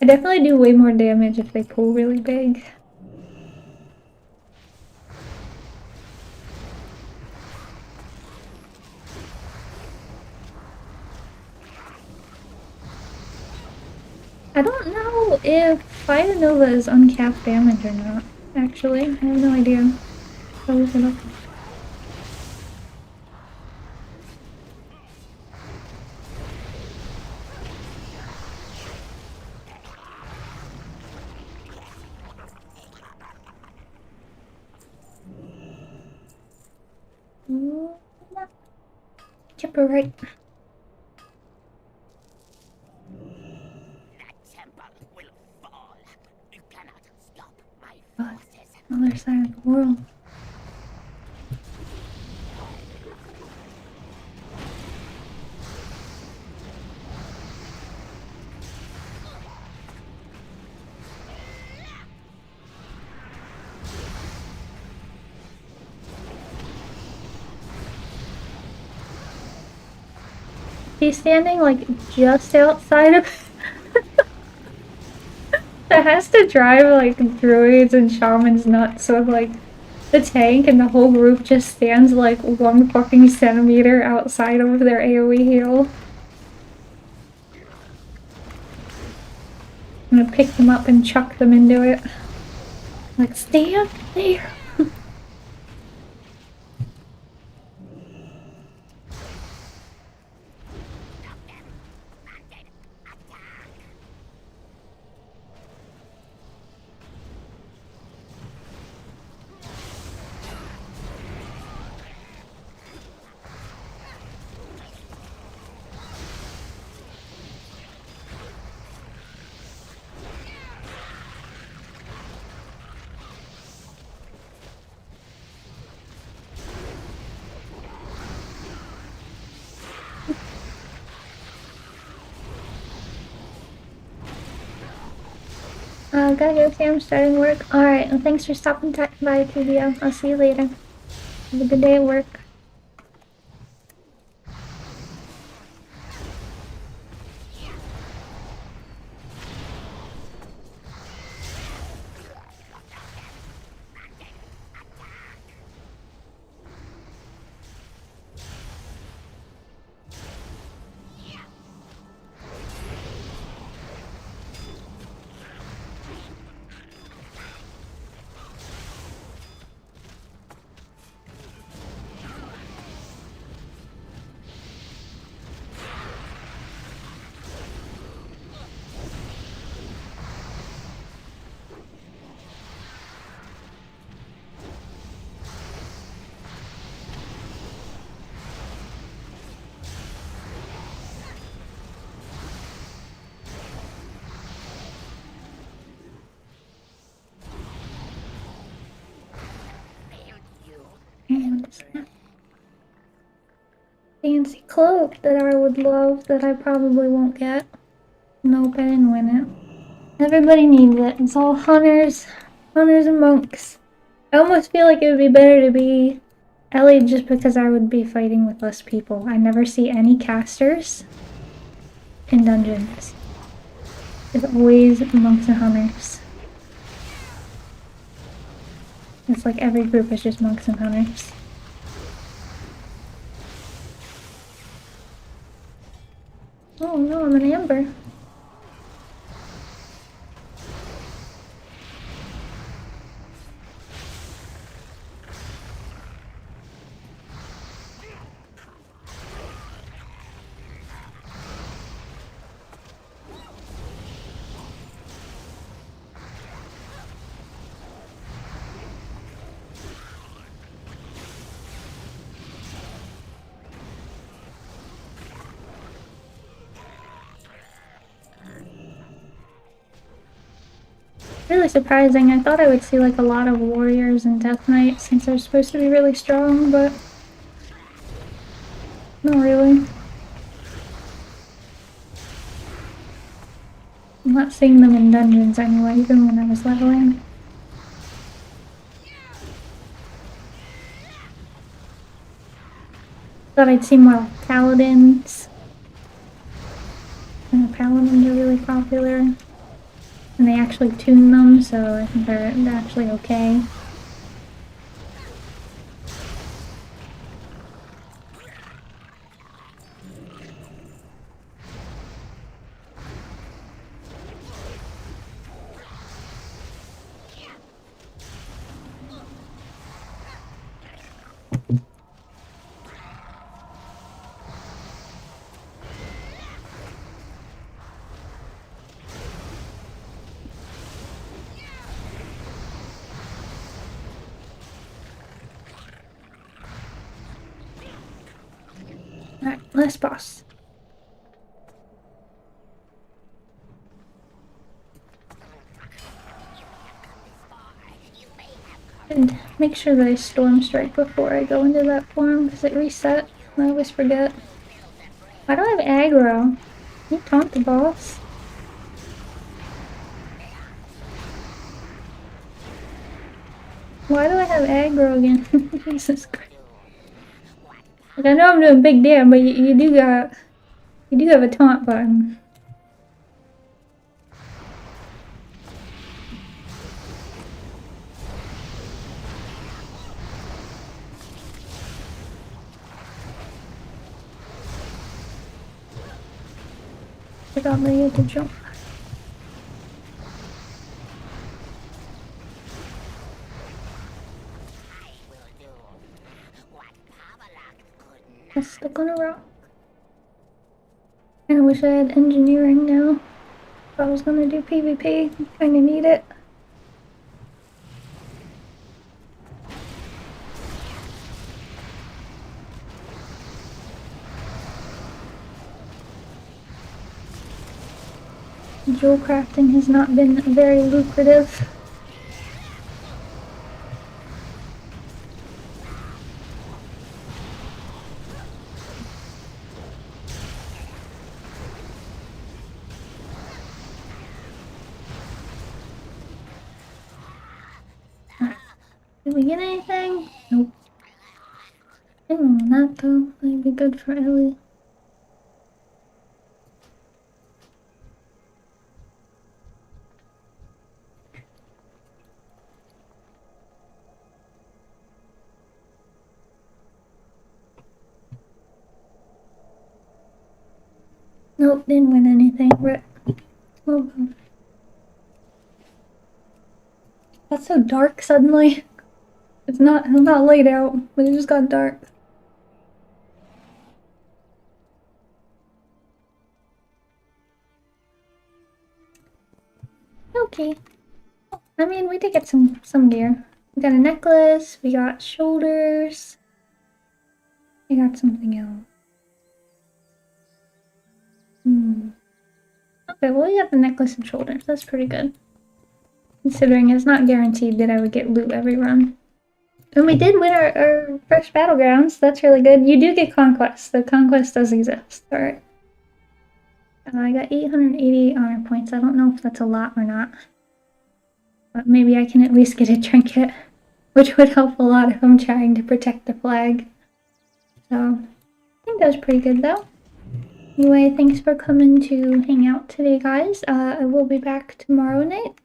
I definitely do way more damage if they pull really big. I don't know if Fire Nova is uncapped damage or not, actually. I have no idea. I'll look it up. Chipper right. Other side of the world. He's standing like just outside of that has to drive like druids and shamans nuts with like the tank and the whole group just stands like 1 fucking centimeter outside of their AoE heal. I'm gonna pick them up and chuck them into it. Like, stand there! Gotta go, Sam. Starting work. Alright, well, thanks for stopping by, TVO. I'll see you later. Have a good day at work. fancy cloak that I would love that I probably won't get. Nope, I didn't win it. Everybody needs it. It's all hunters and monks. I almost feel like it would be better to be Ellie just because I would be fighting with less people. I never see any casters in dungeons. It's always monks and hunters. It's like every group is just monks and hunters. Oh no, I'm an amber. Really surprising. I thought I would see like a lot of warriors and death knights since they're supposed to be really strong, but not really. I'm not seeing them in dungeons anyway, even when I was leveling. Thought I'd see more like paladins. And the paladins are really popular. And they actually tune them, so I think they're actually okay. Alright, last boss. And make sure that I storm strike before I go into that form because it reset. I always forget. Why do I have aggro? Can you taunt the boss? Why do I have aggro again? Jesus Christ. Like, I know I'm doing big damage, but you do have a taunt button. Forgot that you had to jump. I'm stuck on a rock. I wish I had engineering now. If I was gonna do PvP, kinda need it. Jewel crafting has not been very lucrative. Did we get anything? Nope. I don't know that though. That'd be good for Ellie. Nope, didn't win anything. Rip. Oh, that's so dark suddenly. It's not laid out, but it just got dark. Okay. I mean, we did get some gear. We got a necklace, we got shoulders. We got something else. Okay, well we got the necklace and shoulders. That's pretty good. Considering it's not guaranteed that I would get loot every run. And we did win our first battlegrounds. That's really good. You do get conquest. The conquest does exist. Alright. I got 888 honor points. I don't know if that's a lot or not. But maybe I can at least get a trinket, which would help a lot if I'm trying to protect the flag. So, I think that was pretty good though. Anyway, thanks for coming to hang out today, guys. I will be back tomorrow night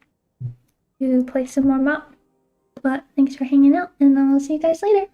to play some more MoP. But thanks for hanging out, and I'll see you guys later.